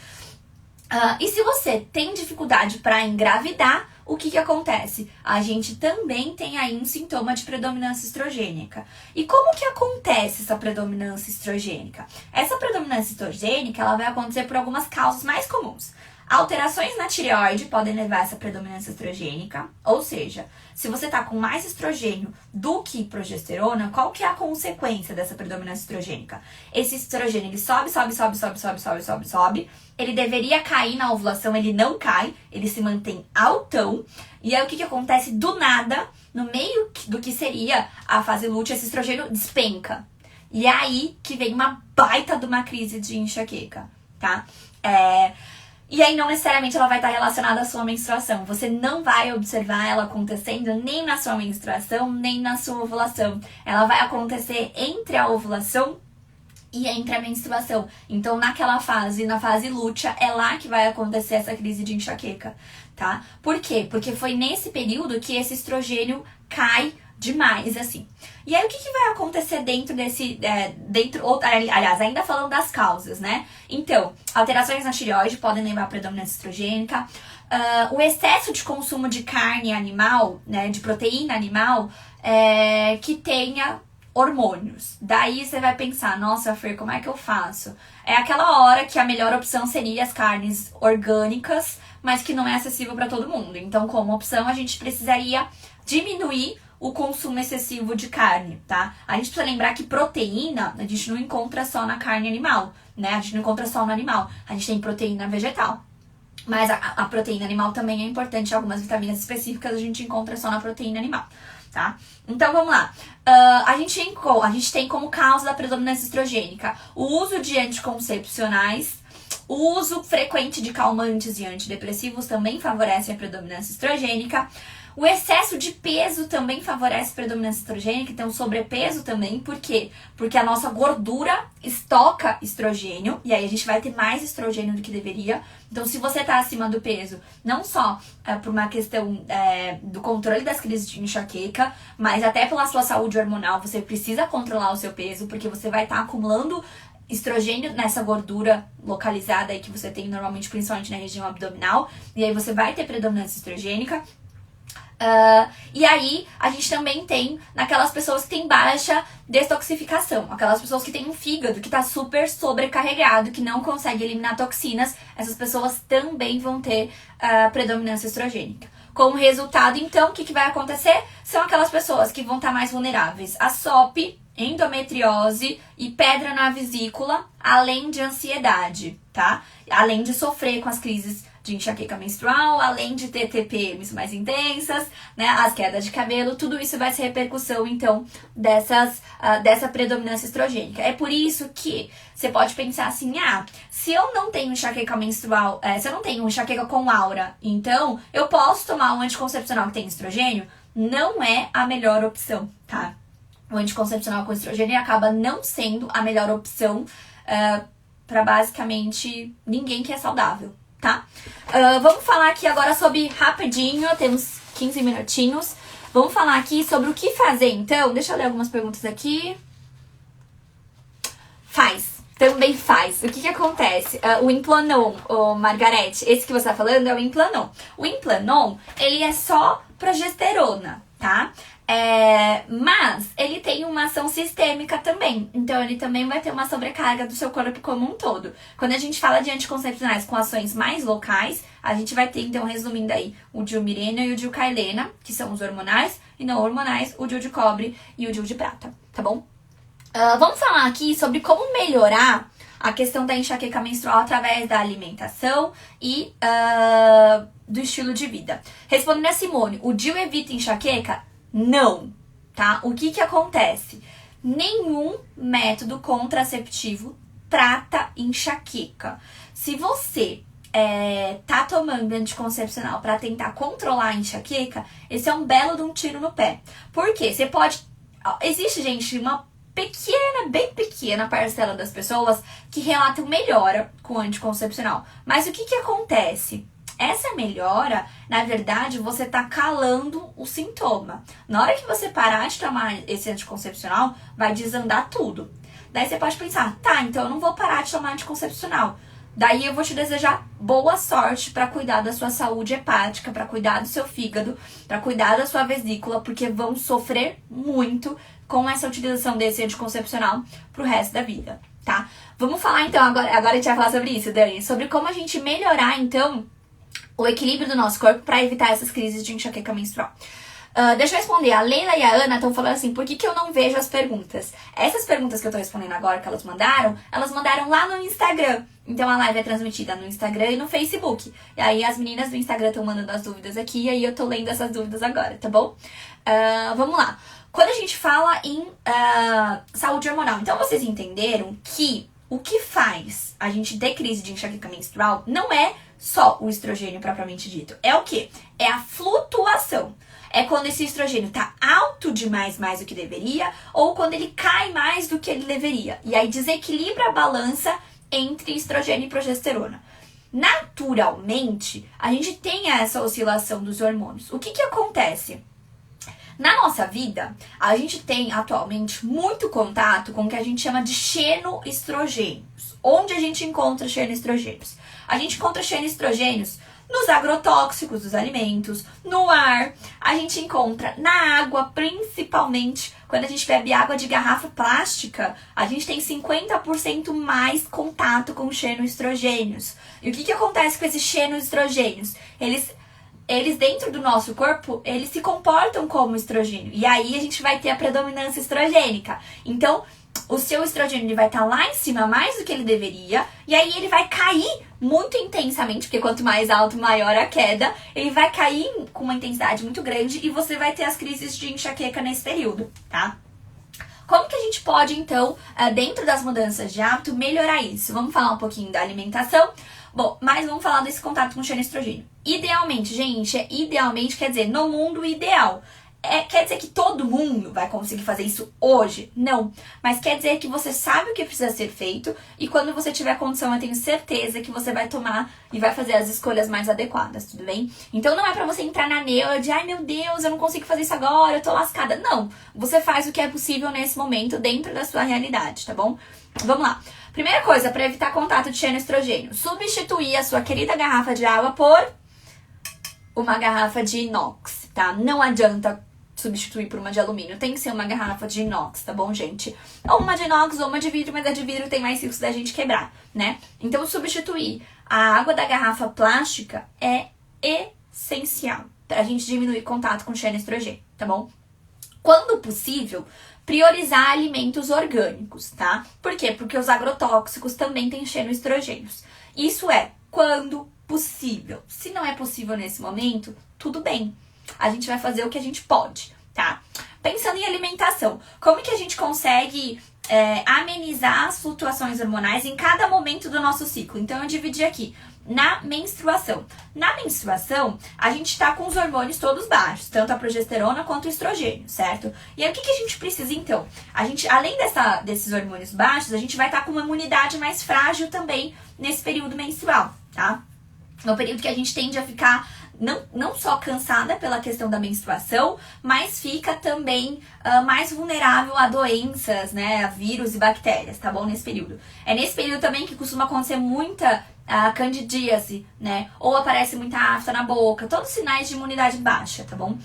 E se você tem dificuldade para engravidar, o que acontece? A gente também tem aí um sintoma de predominância estrogênica. E como que acontece essa predominância estrogênica? Essa predominância estrogênica ela vai acontecer por algumas causas mais comuns. Alterações na tireoide podem levar a essa predominância estrogênica, ou seja, se você tá com mais estrogênio do que progesterona, qual que é a consequência dessa predominância estrogênica? Esse estrogênio, ele sobe, ele deveria cair na ovulação, ele não cai, ele se mantém altão, e aí o que acontece? Do nada, no meio do que seria a fase lútea, esse estrogênio despenca. E é aí que vem uma baita de uma crise de enxaqueca, tá? E aí não necessariamente ela vai estar relacionada à sua menstruação. Você não vai observar ela acontecendo nem na sua menstruação, nem na sua ovulação. Ela vai acontecer entre a ovulação e entre a menstruação. Então, naquela fase, na fase lútea, é lá que vai acontecer essa crise de enxaqueca, tá? Por quê? Porque foi nesse período que esse estrogênio demais, assim. E aí, o que vai acontecer dentro desse... aliás, ainda falando das causas, né? Então, alterações na tireoide podem levar à predominância estrogênica. O excesso de consumo de carne animal, né? De proteína animal, que tenha hormônios. Daí você vai pensar, nossa, Fer, como é que eu faço? É aquela hora que a melhor opção seria as carnes orgânicas, mas que não é acessível para todo mundo. Então, como opção, a gente precisaria diminuir o consumo excessivo de carne, tá? A gente precisa lembrar que proteína a gente não encontra só na carne animal, né? A gente não encontra só no animal. A gente tem proteína vegetal. Mas a proteína animal também é importante. Algumas vitaminas específicas a gente encontra só na proteína animal. tá? Então, vamos lá. A gente tem como causa da predominância estrogênica o uso de anticoncepcionais, o uso frequente de calmantes e antidepressivos também favorece a predominância estrogênica. O excesso de peso também favorece a predominância estrogênica, então sobrepeso também. Por quê? Porque a nossa gordura estoca estrogênio, e aí a gente vai ter mais estrogênio do que deveria. Então, se você tá acima do peso, não só por uma questão do controle das crises de enxaqueca, mas até pela sua saúde hormonal, você precisa controlar o seu peso, porque você vai estar acumulando estrogênio nessa gordura localizada aí que você tem normalmente, principalmente na região abdominal, e aí você vai ter predominância estrogênica. E aí, a gente também tem naquelas pessoas que têm baixa detoxificação, aquelas pessoas que têm um fígado que tá super sobrecarregado, que não consegue eliminar toxinas, essas pessoas também vão ter predominância estrogênica. Como resultado, então, o que vai acontecer? São aquelas pessoas que vão estar mais vulneráveis a SOP, endometriose e pedra na vesícula, além de ansiedade, tá? Além de sofrer com as crises de enxaqueca menstrual, além de ter TPMs mais intensas, né, as quedas de cabelo, tudo isso vai ser repercussão, então, dessa predominância estrogênica. É por isso que você pode pensar assim, se eu não tenho enxaqueca menstrual, se eu não tenho enxaqueca com aura, então eu posso tomar um anticoncepcional que tem estrogênio? Não é a melhor opção, tá? O anticoncepcional com estrogênio acaba não sendo a melhor opção para basicamente ninguém que é saudável, tá? Vamos falar aqui agora sobre, rapidinho, temos 15 minutinhos. Vamos falar aqui sobre o que fazer, então. Deixa eu ler algumas perguntas aqui. Também faz. O que acontece? O Implanon, Margarete, esse que você tá falando é o Implanon. O Implanon, ele é só progesterona, tá? Mas ele tem uma ação sistêmica também. Então ele também vai ter uma sobrecarga do seu corpo como um todo. Quando a gente fala de anticoncepcionais com ações mais locais, a gente vai ter, então, resumindo aí, o dilmirena e o dilcailena, que são os hormonais, e não hormonais, o dil de cobre e o dil de prata, tá bom? Vamos falar aqui sobre como melhorar a questão da enxaqueca menstrual através da alimentação e do estilo de vida. Respondendo a Simone, o DIU evita enxaqueca? Não, tá? O que acontece? Nenhum método contraceptivo trata enxaqueca. Se você tá tomando anticoncepcional para tentar controlar a enxaqueca, esse é um belo de um tiro no pé. Por quê? Você pode... Existe, gente, uma bem pequena parcela das pessoas que relatam melhora com anticoncepcional. Mas o que acontece? Essa melhora, na verdade, você tá calando o sintoma. Na hora que você parar de tomar esse anticoncepcional, vai desandar tudo. Daí você pode pensar, tá, então eu não vou parar de tomar anticoncepcional. Daí eu vou te desejar boa sorte para cuidar da sua saúde hepática, para cuidar do seu fígado, para cuidar da sua vesícula, porque vão sofrer muito com essa utilização desse anticoncepcional pro resto da vida, tá? Vamos falar então, agora a gente vai falar sobre isso, Dani, sobre como a gente melhorar, então, o equilíbrio do nosso corpo para evitar essas crises de enxaqueca menstrual. Deixa eu responder. A Leila e a Ana estão falando assim, por que eu não vejo as perguntas? Essas perguntas que eu tô respondendo agora, que elas mandaram lá no Instagram. Então a live é transmitida no Instagram e no Facebook. E aí as meninas do Instagram estão mandando as dúvidas aqui, e aí eu tô lendo essas dúvidas agora, tá bom? Vamos lá. Quando a gente fala em saúde hormonal, então vocês entenderam que o que faz a gente ter crise de enxaqueca menstrual não é só o estrogênio propriamente dito. É o quê? É a flutuação. É quando esse estrogênio tá alto demais, mais do que deveria, ou quando ele cai mais do que ele deveria. E aí desequilibra a balança entre estrogênio e progesterona. Naturalmente, a gente tem essa oscilação dos hormônios. O que acontece? Na nossa vida, a gente tem atualmente muito contato com o que a gente chama de xenoestrogênios. Onde a gente encontra xenoestrogênios? A gente encontra xenoestrogênios nos agrotóxicos dos alimentos, no ar, a gente encontra na água, principalmente quando a gente bebe água de garrafa plástica, a gente tem 50% mais contato com xenoestrogênios. E o que acontece com esses xenoestrogênios? Eles dentro do nosso corpo, eles se comportam como estrogênio. E aí a gente vai ter a predominância estrogênica. Então, o seu estrogênio ele vai estar lá em cima mais do que ele deveria, e aí ele vai cair muito intensamente, porque quanto mais alto, maior a queda, ele vai cair com uma intensidade muito grande e você vai ter as crises de enxaqueca nesse período, tá? Como que a gente pode, então, dentro das mudanças de hábito, melhorar isso? Vamos falar um pouquinho da alimentação. Bom, mas vamos falar desse contato com o cheiro estrogênio. Idealmente, gente, idealmente quer dizer no mundo ideal. Quer dizer que todo mundo vai conseguir fazer isso hoje? Não. Mas quer dizer que você sabe o que precisa ser feito e quando você tiver condição, eu tenho certeza que você vai tomar e vai fazer as escolhas mais adequadas, tudo bem? Então não é pra você entrar na neura de, ai meu Deus, eu não consigo fazer isso agora, eu tô lascada. Não. Você faz o que é possível nesse momento dentro da sua realidade, tá bom? Vamos lá. Primeira coisa, para evitar contato de cheiro estrogênio, substituir a sua querida garrafa de água por uma garrafa de inox, tá? Não adianta substituir por uma de alumínio. Tem que ser uma garrafa de inox, tá bom, gente? Ou uma de inox ou uma de vidro, mas a de vidro tem mais risco da gente quebrar, né? Então, substituir a água da garrafa plástica é essencial pra gente diminuir contato com cheiro estrogênio, tá bom? Quando possível, priorizar alimentos orgânicos, tá? Por quê? Porque os agrotóxicos também têm xenoestrogênios. Isso é quando possível. Se não é possível nesse momento, tudo bem. A gente vai fazer o que a gente pode, tá? Pensando em alimentação, como que a gente consegue amenizar as flutuações hormonais em cada momento do nosso ciclo? Então, eu dividi aqui. Na menstruação. Na menstruação, a gente tá com os hormônios todos baixos, tanto a progesterona quanto o estrogênio, certo? E aí, o que a gente precisa, então? A gente, além desses hormônios baixos, a gente vai estar com uma imunidade mais frágil também nesse período menstrual, tá? É um período que a gente tende a ficar não só cansada pela questão da menstruação, mas fica também mais vulnerável a doenças, né, a vírus e bactérias, tá bom? Nesse período. É nesse período também que costuma acontecer muita candidíase, né? Ou aparece muita afta na boca, todos os sinais de imunidade baixa, tá bom?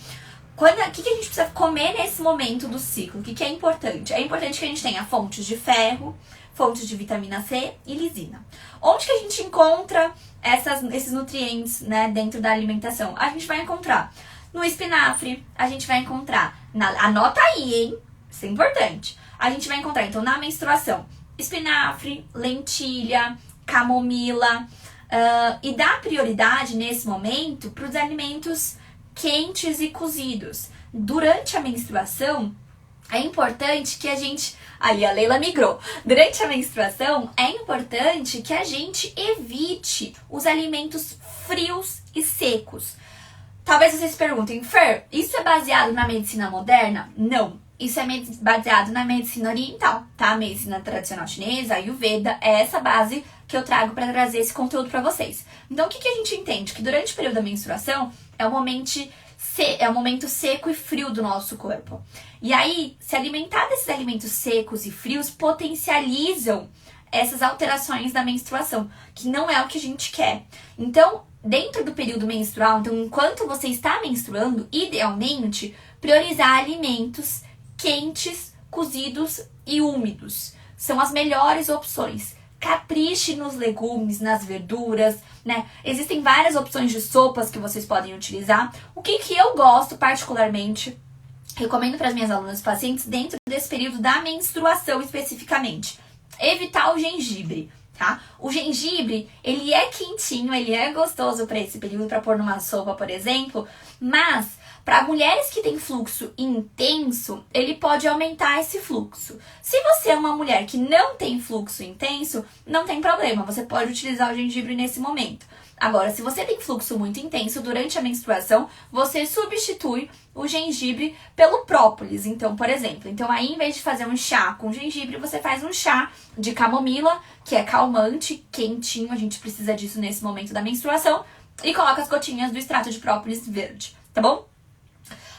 O que a gente precisa comer nesse momento do ciclo? O que é importante? É importante que a gente tenha fontes de ferro, fontes de vitamina C e lisina. Onde que a gente encontra esses nutrientes, né, dentro da alimentação? A gente vai encontrar no espinafre, a gente vai encontrar, anota aí, hein? Isso é importante. A gente vai encontrar, então, na menstruação, espinafre, lentilha, camomila, e dá prioridade nesse momento para os alimentos quentes e cozidos. Durante a menstruação, é importante que a gente... Ali, a Leila migrou. Durante a menstruação, é importante que a gente evite os alimentos frios e secos. Talvez vocês se perguntem, Fer, isso é baseado na medicina moderna? Não. Isso é baseado na medicina oriental, tá? A medicina tradicional chinesa, a Ayurveda, é essa base que eu trago para trazer esse conteúdo para vocês. Então, o que a gente entende? Que durante o período da menstruação é um momento seco e frio do nosso corpo. E aí, se alimentar desses alimentos secos e frios potencializam essas alterações da menstruação, que não é o que a gente quer. Então, dentro do período menstrual, então, enquanto você está menstruando, idealmente, priorizar alimentos quentes, cozidos e úmidos. São as melhores opções. Capriche nos legumes, nas verduras, né? Existem várias opções de sopas que vocês podem utilizar. O que eu gosto particularmente, recomendo para as minhas alunas e pacientes dentro desse período da menstruação especificamente. Evitar o gengibre, tá? O gengibre, ele é quentinho, ele é gostoso para esse período, para pôr numa sopa, por exemplo, mas para mulheres que têm fluxo intenso, ele pode aumentar esse fluxo. Se você é uma mulher que não tem fluxo intenso, não tem problema, você pode utilizar o gengibre nesse momento. Agora, se você tem fluxo muito intenso durante a menstruação, você substitui o gengibre pelo própolis. Então, por exemplo, aí em vez de fazer um chá com gengibre, você faz um chá de camomila, que é calmante, quentinho, a gente precisa disso nesse momento da menstruação, e coloca as gotinhas do extrato de própolis verde, tá bom?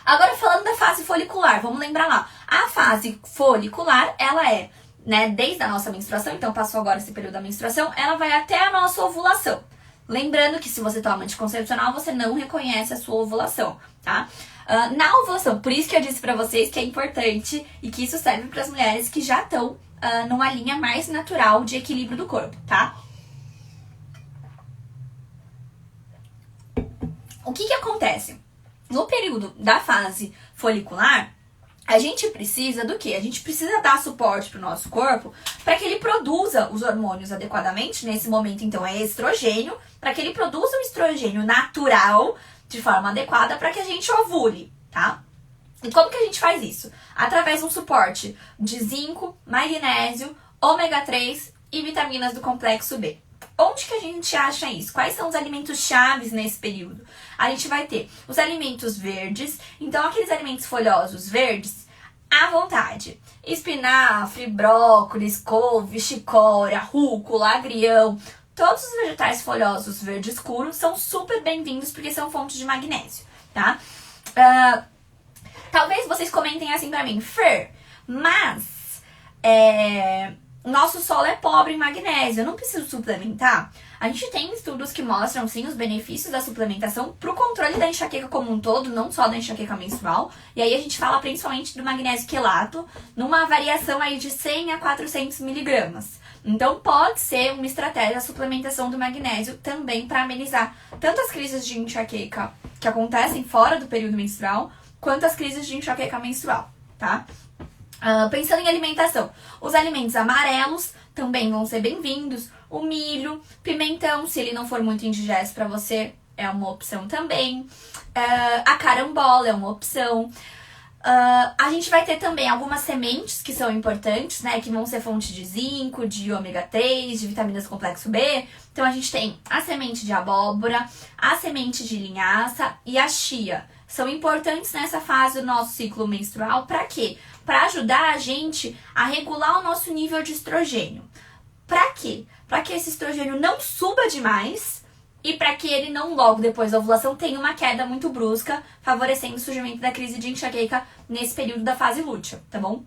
Agora, falando da fase folicular, vamos lembrar lá. A fase folicular, ela é, né, desde a nossa menstruação, então passou agora esse período da menstruação, ela vai até a nossa ovulação. Lembrando que se você toma anticoncepcional, você não reconhece a sua ovulação, tá? Na ovulação, por isso que eu disse pra vocês que é importante e que isso serve para as mulheres que já estão numa linha mais natural de equilíbrio do corpo, tá? O que acontece? No período da fase folicular, A gente precisa do quê? A gente precisa dar suporte pro nosso corpo para que ele produza os hormônios adequadamente. Nesse momento, então, é estrogênio, para que ele produza o estrogênio natural de forma adequada para que a gente ovule, tá? E como que a gente faz isso? Através de um suporte de zinco, magnésio, ômega 3 e vitaminas do complexo B. Onde que a gente acha isso? Quais são os alimentos chaves nesse período? A gente vai ter os alimentos verdes, então aqueles alimentos folhosos verdes, à vontade. Espinafre, brócolis, couve, chicória, rúcula, agrião. Todos os vegetais folhosos verde escuro são super bem-vindos porque são fontes de magnésio, tá? Talvez vocês comentem assim pra mim, Fer, mas nosso solo é pobre em magnésio, eu não preciso suplementar? A gente tem estudos que mostram, sim, os benefícios da suplementação pro controle da enxaqueca como um todo, não só da enxaqueca menstrual. E aí a gente fala principalmente do magnésio quelato, numa variação aí de 100 a 400 miligramas. Então pode ser uma estratégia a suplementação do magnésio também para amenizar tanto as crises de enxaqueca que acontecem fora do período menstrual, quanto as crises de enxaqueca menstrual, tá? Pensando em alimentação, os alimentos amarelos também vão ser bem-vindos. O milho, pimentão, se ele não for muito indigesto para você, é uma opção também. A carambola é uma opção. A gente vai ter também algumas sementes que são importantes, né? Que vão ser fonte de zinco, de ômega 3, de vitaminas do complexo B. Então a gente tem a semente de abóbora, a semente de linhaça e a chia. São importantes nessa fase do nosso ciclo menstrual. Para quê? Para ajudar a gente a regular o nosso nível de estrogênio. Para quê? Para que esse estrogênio não suba demais e para que ele não, logo depois da ovulação, tenha uma queda muito brusca, favorecendo o surgimento da crise de enxaqueca nesse período da fase lútea, tá bom?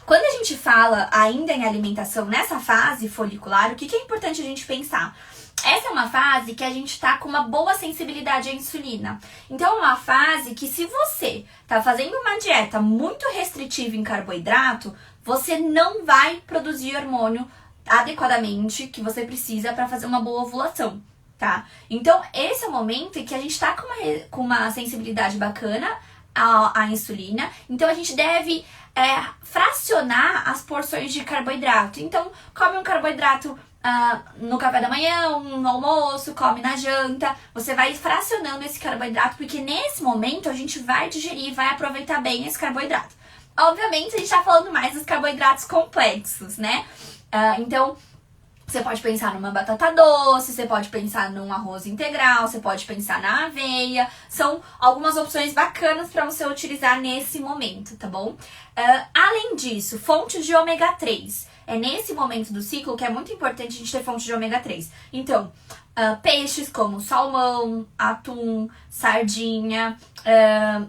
Quando a gente fala ainda em alimentação nessa fase folicular, o que é importante a gente pensar? Essa é uma fase que a gente tá com uma boa sensibilidade à insulina. Então, é uma fase que se você tá fazendo uma dieta muito restritiva em carboidrato, você não vai produzir hormônio adequadamente que você precisa para fazer uma boa ovulação, tá? Então, esse é o momento em que a gente tá com uma sensibilidade bacana à insulina. Então, a gente deve fracionar as porções de carboidrato. Então, come um carboidrato no café da manhã, no almoço, come na janta. Você vai fracionando esse carboidrato, porque nesse momento a gente vai digerir, vai aproveitar bem esse carboidrato. Obviamente, a gente tá falando mais dos carboidratos complexos, né? Então, você pode pensar numa batata doce, você pode pensar num arroz integral, você pode pensar na aveia. São algumas opções bacanas para você utilizar nesse momento, tá bom? Além disso, fontes de ômega 3. É nesse momento do ciclo que é muito importante a gente ter fonte de ômega 3. Então, peixes como salmão, atum, sardinha.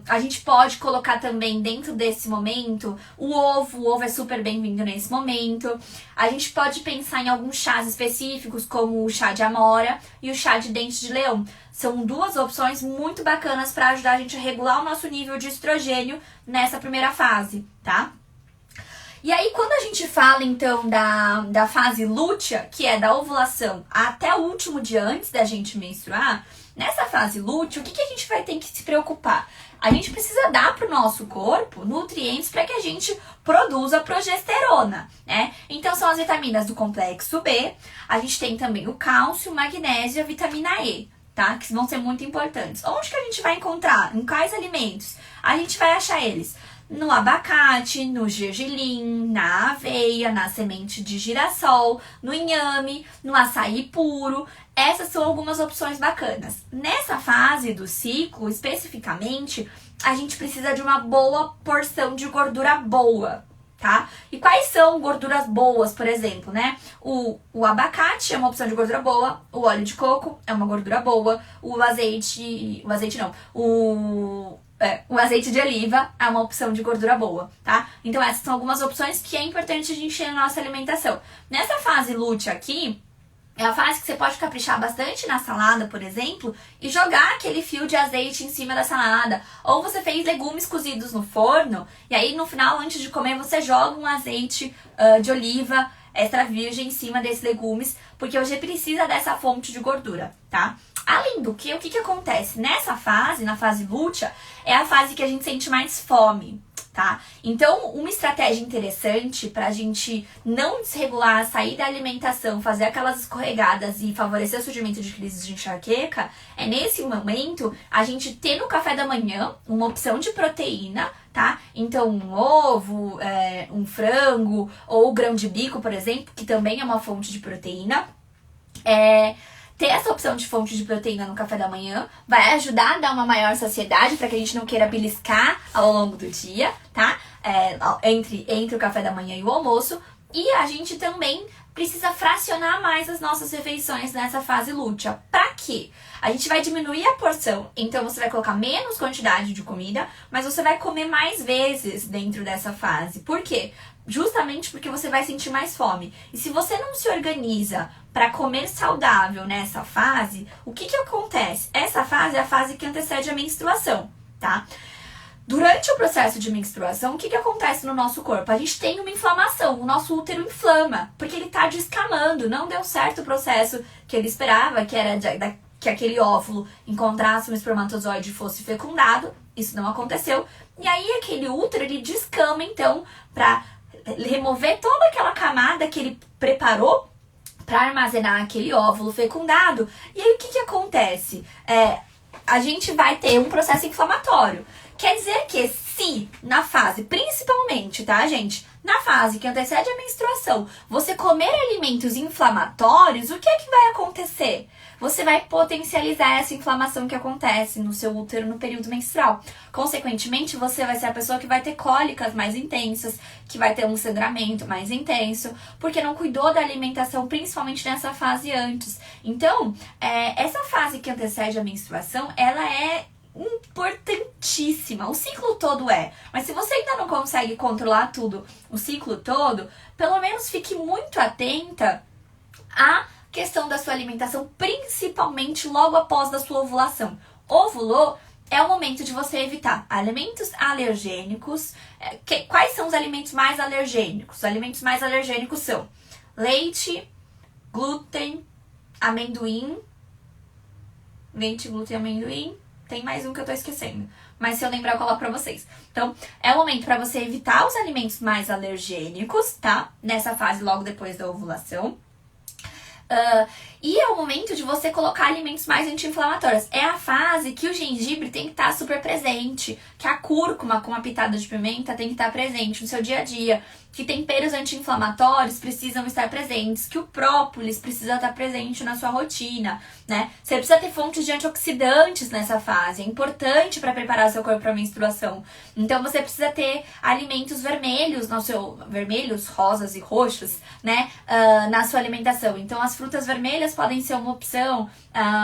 A gente pode colocar também dentro desse momento o ovo é super bem-vindo nesse momento. A gente pode pensar em alguns chás específicos, como o chá de amora e o chá de dente de leão. São duas opções muito bacanas para ajudar a gente a regular o nosso nível de estrogênio nessa primeira fase, tá? E aí, quando a gente fala, então, da fase lútea, que é da ovulação até o último dia antes da gente menstruar, nessa fase lútea, o que a gente vai ter que se preocupar? A gente precisa dar para o nosso corpo nutrientes para que a gente produza progesterona, né? Então, são as vitaminas do complexo B, a gente tem também o cálcio, o magnésio e a vitamina E, tá? Que vão ser muito importantes. Onde que a gente vai encontrar? Em quais alimentos? A gente vai achar eles no abacate, no gergelim, na aveia, na semente de girassol, no inhame, no açaí puro. Essas são algumas opções bacanas. Nessa fase do ciclo, especificamente, a gente precisa de uma boa porção de gordura boa, tá? E quais são gorduras boas, por exemplo, né? O abacate é uma opção de gordura boa, o óleo de coco é uma gordura boa, o azeite de oliva é uma opção de gordura boa, tá? Então essas são algumas opções que é importante a gente ter na nossa alimentação. Nessa fase lútea aqui, é a fase que você pode caprichar bastante na salada, por exemplo, e jogar aquele fio de azeite em cima da salada. Ou você fez legumes cozidos no forno, e aí no final, antes de comer, você joga um azeite de oliva extra virgem em cima desses legumes, porque você precisa dessa fonte de gordura, tá? Além do que, o que acontece? Nessa fase, na fase lútea, é a fase que a gente sente mais fome. tá? Então, uma estratégia interessante pra gente não desregular, sair da alimentação, fazer aquelas escorregadas e favorecer o surgimento de crises de enxaqueca, é nesse momento a gente ter no café da manhã uma opção de proteína, tá? Então, um ovo, um frango ou grão de bico, por exemplo, que também é uma fonte de proteína. Ter essa opção de fonte de proteína no café da manhã vai ajudar a dar uma maior saciedade para que a gente não queira beliscar ao longo do dia, tá? Entre o café da manhã e o almoço. E a gente também precisa fracionar mais as nossas refeições nessa fase lútea. Pra quê? A gente vai diminuir a porção, então você vai colocar menos quantidade de comida, mas você vai comer mais vezes dentro dessa fase. Por quê? Justamente porque você vai sentir mais fome. E se você não se organiza para comer saudável nessa fase, o que acontece? Essa fase é a fase que antecede a menstruação, tá? Durante o processo de menstruação, o que acontece no nosso corpo? A gente tem uma inflamação, o nosso útero inflama, porque ele tá descamando, não deu certo o processo que ele esperava, que era que aquele óvulo encontrasse um espermatozoide e fosse fecundado, isso não aconteceu, e aí aquele útero, ele descama, então, pra remover toda aquela camada que ele preparou para armazenar aquele óvulo fecundado. E aí o que acontece? A gente vai ter um processo inflamatório. Quer dizer que se na fase, principalmente, tá, gente? Na fase que antecede a menstruação, você comer alimentos inflamatórios, o que é que vai acontecer? Você vai potencializar essa inflamação que acontece no seu útero no período menstrual. Consequentemente, você vai ser a pessoa que vai ter cólicas mais intensas, que vai ter um sangramento mais intenso, porque não cuidou da alimentação, principalmente nessa fase antes. Então, essa fase que antecede a menstruação, ela é importantíssima. O ciclo todo mas se você ainda não consegue controlar tudo o ciclo todo, pelo menos fique muito atenta à questão da sua alimentação, principalmente logo após da sua ovulação. Ovulou, é o momento de você evitar alimentos alergênicos. Quais são os alimentos mais alergênicos? Os alimentos mais alergênicos são leite, glúten, amendoim. Leite, glúten, amendoim. Tem mais um que eu tô esquecendo, mas se eu lembrar eu coloco pra vocês. Então, é o momento pra você evitar os alimentos mais alergênicos, tá? Nessa fase logo depois da ovulação. E é o momento de você colocar alimentos mais anti-inflamatórios. É a fase que o gengibre tem que estar super presente, que a cúrcuma com uma pitada de pimenta tem que estar presente no seu dia a dia, que temperos anti-inflamatórios precisam estar presentes, que o própolis precisa estar presente na sua rotina, né? Você precisa ter fontes de antioxidantes nessa fase, é importante para preparar seu corpo para a menstruação. Então você precisa ter alimentos vermelhos, vermelhos, rosas e roxos, né? Na sua alimentação. Então as frutas vermelhas podem ser uma opção,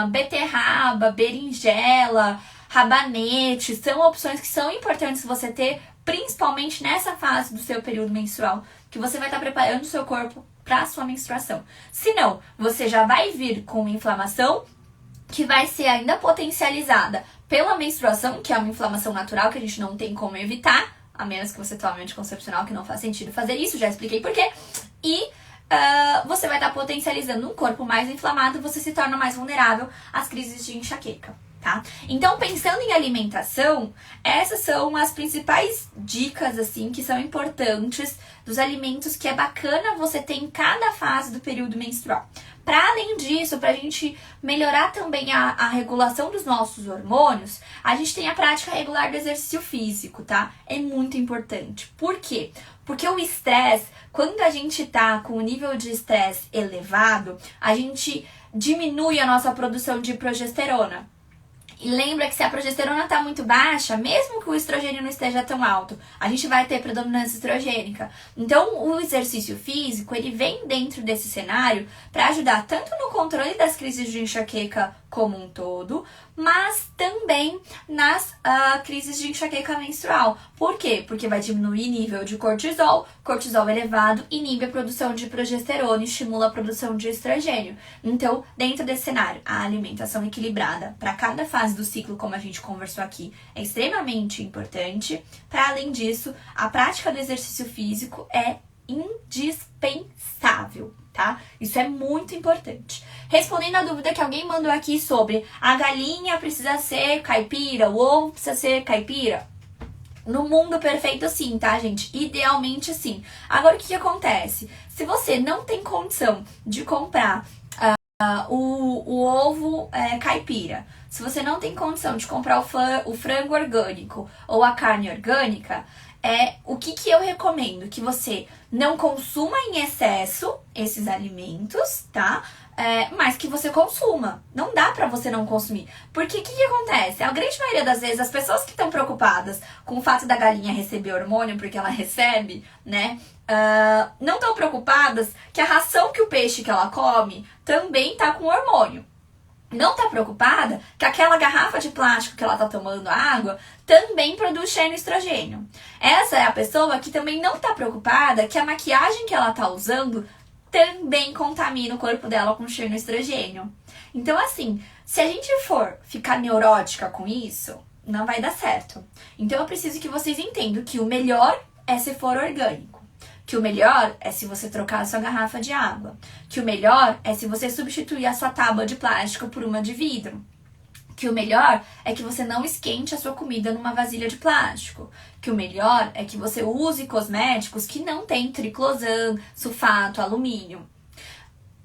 beterraba, berinjela, rabanete, são opções que são importantes você ter, principalmente nessa fase do seu período menstrual, que você vai estar preparando o seu corpo para a sua menstruação. Se não, você já vai vir com uma inflamação que vai ser ainda potencializada pela menstruação, que é uma inflamação natural que a gente não tem como evitar, a menos que você tome anticoncepcional, que não faz sentido fazer isso, já expliquei por quê. E você vai estar potencializando um corpo mais inflamado, você se torna mais vulnerável às crises de enxaqueca, tá? Então, pensando em alimentação, essas são as principais dicas, assim, que são importantes dos alimentos que é bacana você ter em cada fase do período menstrual. Para além disso, para a gente melhorar também a regulação dos nossos hormônios, a gente tem a prática regular do exercício físico, tá? É muito importante. Por quê? Porque o estresse, quando a gente tá com o nível de estresse elevado, a gente diminui a nossa produção de progesterona. E lembra que se a progesterona está muito baixa, mesmo que o estrogênio não esteja tão alto, a gente vai ter predominância estrogênica. Então, o exercício físico, ele vem dentro desse cenário para ajudar tanto no controle das crises de enxaqueca como um todo, mas também nas crises de enxaqueca menstrual. Por quê? Porque vai diminuir o nível de cortisol elevado inibe a produção de progesterona e estimula a produção de estrogênio. Então, dentro desse cenário, a alimentação equilibrada para cada fase do ciclo, como a gente conversou aqui, é extremamente importante. Para além disso, a prática do exercício físico é indispensável, tá? Isso é muito importante. Respondendo a dúvida que alguém mandou aqui sobre a galinha precisa ser caipira, o ovo precisa ser caipira. No mundo perfeito, sim, tá, gente? Idealmente, sim. Agora, o que acontece? Se você não tem condição de comprar o ovo caipira, se você não tem condição de comprar o frango orgânico ou a carne orgânica, o que eu recomendo? Que você não consuma em excesso esses alimentos, tá? Mas que você consuma. Não dá pra você não consumir. Porque o que acontece? A grande maioria das vezes, as pessoas que estão preocupadas com o fato da galinha receber hormônio, porque ela recebe, né? Não estão preocupadas que a ração que o peixe que ela come também tá com hormônio. Não tá preocupada que aquela garrafa de plástico que ela tá tomando água também produz xenoestrogênio. Essa é a pessoa que também não tá preocupada que a maquiagem que ela tá usando também contamina o corpo dela com xenoestrogênio. Então, assim, se a gente for ficar neurótica com isso, não vai dar certo. Então, eu preciso que vocês entendam que o melhor é se for orgânico. Que o melhor é se você trocar a sua garrafa de água. Que o melhor é se você substituir a sua tábua de plástico por uma de vidro. Que o melhor é que você não esquente a sua comida numa vasilha de plástico. Que o melhor é que você use cosméticos que não tem triclosan, sulfato, alumínio.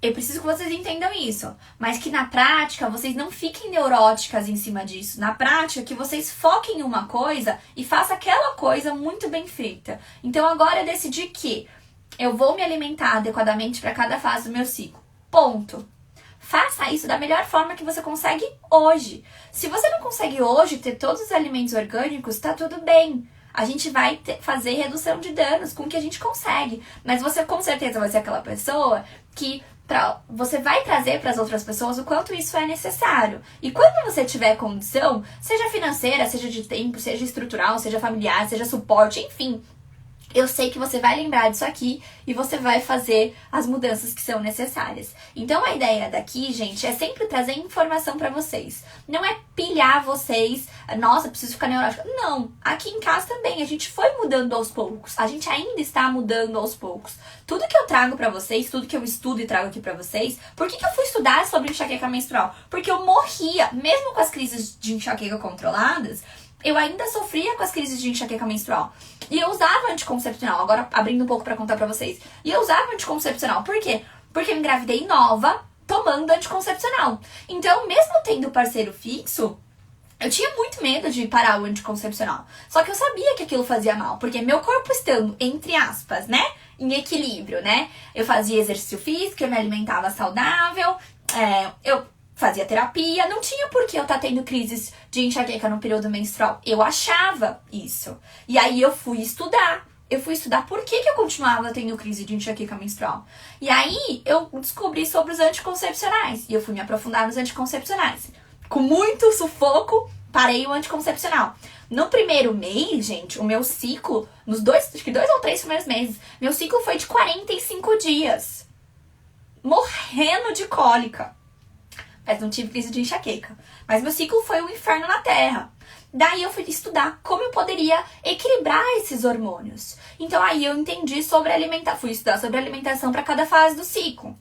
Eu preciso que vocês entendam isso, mas que na prática vocês não fiquem neuróticas em cima disso. Na prática, que vocês foquem em uma coisa e façam aquela coisa muito bem feita. Então agora eu decidi que eu vou me alimentar adequadamente para cada fase do meu ciclo. Ponto. Faça isso da melhor forma que você consegue hoje. Se você não consegue hoje ter todos os alimentos orgânicos, tá tudo bem. A gente vai fazer redução de danos com o que a gente consegue. Mas você com certeza vai ser aquela pessoa que você vai trazer para as outras pessoas o quanto isso é necessário. E quando você tiver condição, seja financeira, seja de tempo, seja estrutural, seja familiar, seja suporte, enfim, eu sei que você vai lembrar disso aqui e você vai fazer as mudanças que são necessárias. Então a ideia daqui, gente, é sempre trazer informação pra vocês. Não é pilhar vocês, nossa, preciso ficar neurótica. Não, aqui em casa também a gente foi mudando aos poucos. A gente ainda está mudando aos poucos. Tudo que eu trago pra vocês, tudo que eu estudo e trago aqui pra vocês, por que eu fui estudar sobre enxaqueca menstrual? Porque eu morria, mesmo com as crises de enxaqueca controladas, eu ainda sofria com as crises de enxaqueca menstrual. E eu usava anticoncepcional, agora abrindo um pouco pra contar pra vocês. E eu usava anticoncepcional, por quê? Porque eu engravidei nova, tomando anticoncepcional. Então, mesmo tendo parceiro fixo, eu tinha muito medo de parar o anticoncepcional. Só que eu sabia que aquilo fazia mal, porque meu corpo estando, entre aspas, né, em equilíbrio, né? Eu fazia exercício físico, eu me alimentava saudável, eu fazia terapia, não tinha por que eu estar tendo crises de enxaqueca no período menstrual. Eu achava isso. E aí eu fui estudar. Eu fui estudar por que eu continuava tendo crise de enxaqueca menstrual. E aí eu descobri sobre os anticoncepcionais. E eu fui me aprofundar nos anticoncepcionais. Com muito sufoco, parei o anticoncepcional. No primeiro mês, gente, o meu ciclo, acho que 2 ou 3 primeiros meses, meu ciclo foi de 45 dias. Morrendo de cólica. Mas não tive crise de enxaqueca. Mas meu ciclo foi um inferno na Terra. Daí eu fui estudar como eu poderia equilibrar esses hormônios. Então aí eu entendi sobre fui estudar sobre alimentação para cada fase do ciclo.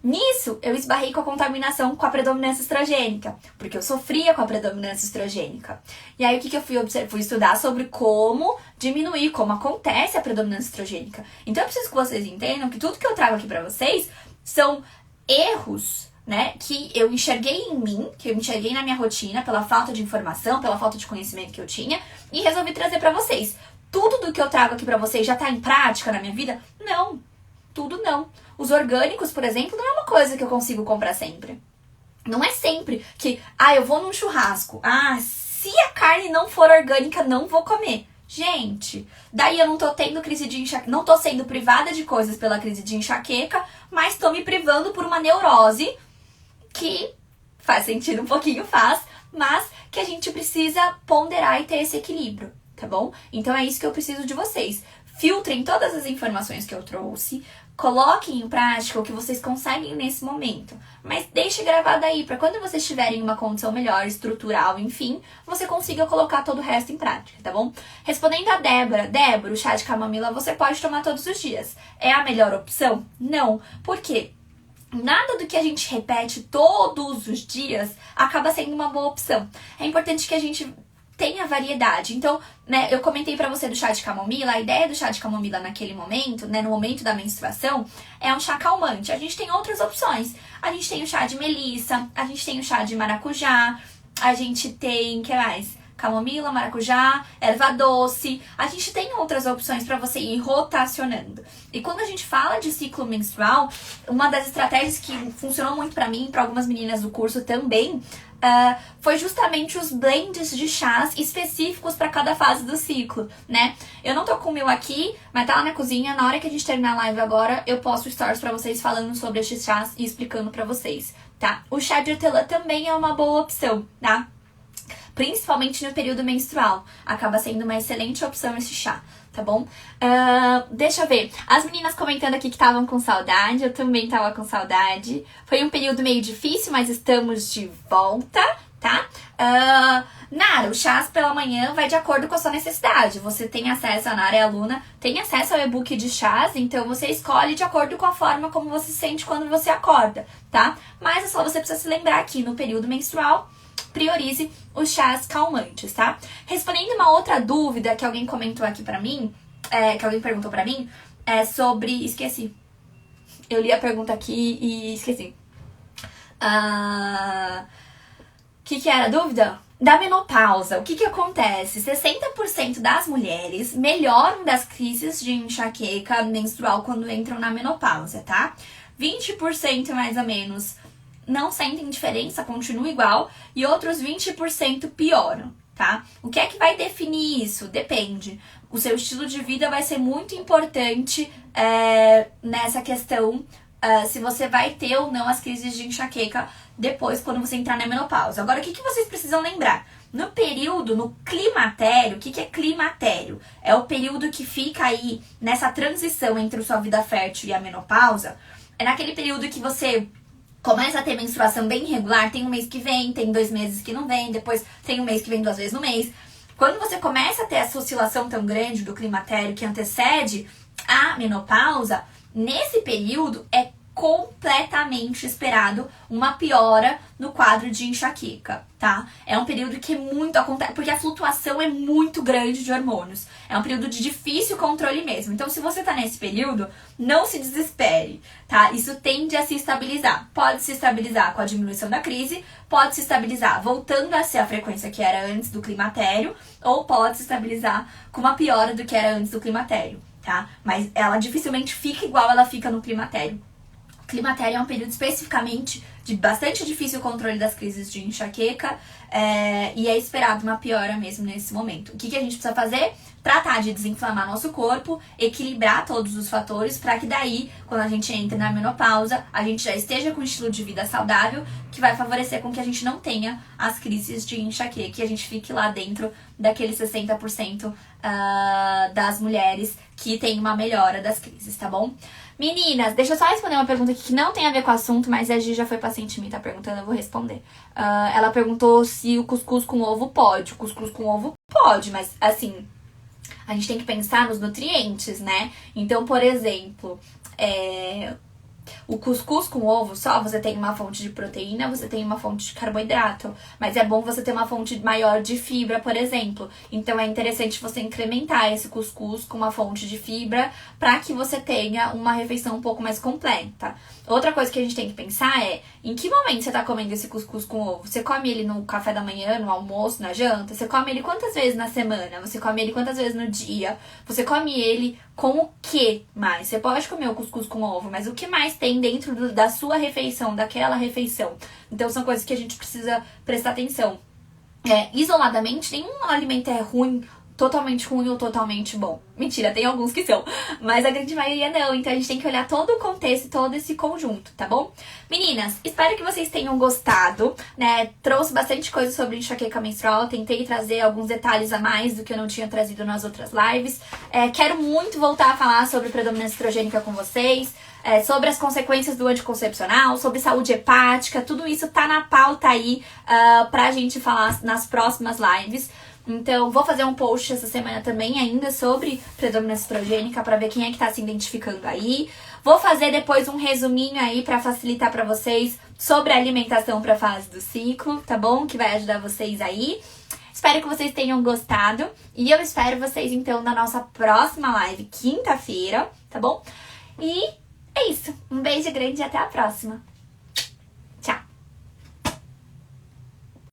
Nisso, eu esbarrei com a contaminação com a predominância estrogênica, porque eu sofria com a predominância estrogênica. E aí o que eu fui estudar sobre como diminuir, como acontece a predominância estrogênica. Então eu preciso que vocês entendam que tudo que eu trago aqui para vocês são erros, né, que eu enxerguei em mim, que eu enxerguei na minha rotina, pela falta de informação, pela falta de conhecimento que eu tinha, e resolvi trazer pra vocês. Tudo do que eu trago aqui pra vocês já tá em prática na minha vida? Não, tudo não. Os orgânicos, por exemplo, não é uma coisa que eu consigo comprar sempre. Não é sempre que, eu vou num churrasco, se a carne não for orgânica, não vou comer. Gente, daí eu não tô tendo crise de enxaqueca, não tô sendo privada de coisas pela crise de enxaqueca, mas tô me privando por uma neurose que faz sentido um pouquinho, mas que a gente precisa ponderar e ter esse equilíbrio, tá bom? Então é isso que eu preciso de vocês. Filtrem todas as informações que eu trouxe, coloquem em prática o que vocês conseguem nesse momento, mas deixe gravado aí para quando vocês tiverem uma condição melhor, estrutural, enfim, você consiga colocar todo o resto em prática, tá bom? Respondendo a Débora, o chá de camomila você pode tomar todos os dias. É a melhor opção? Não. Por quê? Nada do que a gente repete todos os dias acaba sendo uma boa opção. É importante que a gente tenha variedade. Então, né, eu comentei pra você do chá de camomila, a ideia do chá de camomila naquele momento, né, no momento da menstruação, é um chá calmante. A gente tem outras opções. A gente tem o chá de melissa, a gente tem o chá de maracujá, a gente tem, que mais? Camomila, maracujá, erva doce. A gente tem outras opções para você ir rotacionando. E quando a gente fala de ciclo menstrual, uma das estratégias que funcionou muito para mim, para algumas meninas do curso também, foi justamente os blends de chás específicos para cada fase do ciclo, né? Eu não tô com o meu aqui, mas tá lá na cozinha. Na hora que a gente terminar a live agora, eu posto stories para vocês falando sobre esses chás e explicando para vocês, tá? O chá de hortelã também é uma boa opção, tá? Principalmente no período menstrual. Acaba sendo uma excelente opção esse chá, tá bom? Deixa eu ver. As meninas comentando aqui que estavam com saudade. Eu também tava com saudade. Foi um período meio difícil, mas estamos de volta, tá? Nara, o chás pela manhã vai de acordo com a sua necessidade. Você tem acesso, a Nara é aluna, tem acesso ao e-book de chás, então você escolhe de acordo com a forma como você se sente quando você acorda, tá? Mas é só você precisa se lembrar aqui no período menstrual, priorize os chás calmantes, tá? Respondendo uma outra dúvida que alguém comentou aqui pra mim, que alguém perguntou pra mim, é sobre... Esqueci. Eu li a pergunta aqui e esqueci. Que era a dúvida? Da menopausa. O que acontece? 60% das mulheres melhoram das crises de enxaqueca menstrual quando entram na menopausa, tá? 20% mais ou menos não sentem diferença, continua igual, e outros 20% pioram, tá? O que é que vai definir isso? Depende. O seu estilo de vida vai ser muito importante nessa questão, se você vai ter ou não as crises de enxaqueca depois, quando você entrar na menopausa. Agora, o que vocês precisam lembrar? No período, no climatério, o que é climatério? É o período que fica aí nessa transição entre a sua vida fértil e a menopausa. É naquele período que você começa a ter menstruação bem irregular, tem um mês que vem, tem 2 meses que não vem, depois tem um mês que vem 2 vezes no mês. Quando você começa a ter essa oscilação tão grande do climatério que antecede a menopausa, nesse período é completamente esperado uma piora no quadro de enxaqueca, tá? É um período que muito acontece, porque a flutuação é muito grande de hormônios. É um período de difícil controle mesmo. Então, se você tá nesse período, não se desespere, tá? Isso tende a se estabilizar. Pode se estabilizar com a diminuição da crise, pode se estabilizar voltando a ser a frequência que era antes do climatério, ou pode se estabilizar com uma piora do que era antes do climatério, tá? Mas ela dificilmente fica igual ela fica no climatério. Climatério é um período especificamente de bastante difícil controle das crises de enxaqueca, e é esperado uma piora mesmo nesse momento. O que a gente precisa fazer? Tratar de desinflamar nosso corpo, equilibrar todos os fatores para que daí, quando a gente entra na menopausa, a gente já esteja com um estilo de vida saudável que vai favorecer com que a gente não tenha as crises de enxaqueca e a gente fique lá dentro daqueles 60% das mulheres que tem uma melhora das crises, tá bom? Meninas, deixa eu só responder uma pergunta aqui que não tem a ver com o assunto, mas a Gi já foi paciente minha, tá perguntando, eu vou responder. Ela perguntou se o cuscuz com ovo pode. O cuscuz com ovo pode, mas assim, a gente tem que pensar nos nutrientes, né? Então, por exemplo, o cuscuz com ovo só, você tem uma fonte de proteína, você tem uma fonte de carboidrato. Mas é bom você ter uma fonte maior de fibra, por exemplo. Então é interessante você incrementar esse cuscuz com uma fonte de fibra para que você tenha uma refeição um pouco mais completa. Outra coisa que a gente tem que pensar é em que momento você tá comendo esse cuscuz com ovo. Você come ele no café da manhã, no almoço, na janta? Você come ele quantas vezes na semana? Você come ele quantas vezes no dia? Você come ele com o que mais? Você pode comer o cuscuz com ovo, mas o que mais tem dentro da sua refeição, daquela refeição? Então são coisas que a gente precisa prestar atenção. Isoladamente, nenhum alimento é ruim, totalmente ruim ou totalmente bom. Mentira, tem alguns que são, mas a grande maioria não. Então a gente tem que olhar todo o contexto, todo esse conjunto, tá bom? Meninas, espero que vocês tenham gostado, né? Trouxe bastante coisa sobre enxaqueca menstrual, tentei trazer alguns detalhes a mais do que eu não tinha trazido nas outras lives. Quero muito voltar a falar sobre predominância estrogênica com vocês, sobre as consequências do anticoncepcional, sobre saúde hepática, tudo isso tá na pauta aí pra gente falar nas próximas lives. Então, vou fazer um post essa semana também ainda sobre predominância estrogênica pra ver quem é que tá se identificando aí. Vou fazer depois um resuminho aí pra facilitar pra vocês sobre a alimentação pra fase do ciclo, tá bom? Que vai ajudar vocês aí. Espero que vocês tenham gostado. E eu espero vocês, então, na nossa próxima live, quinta-feira, tá bom? E é isso. Um beijo grande e até a próxima.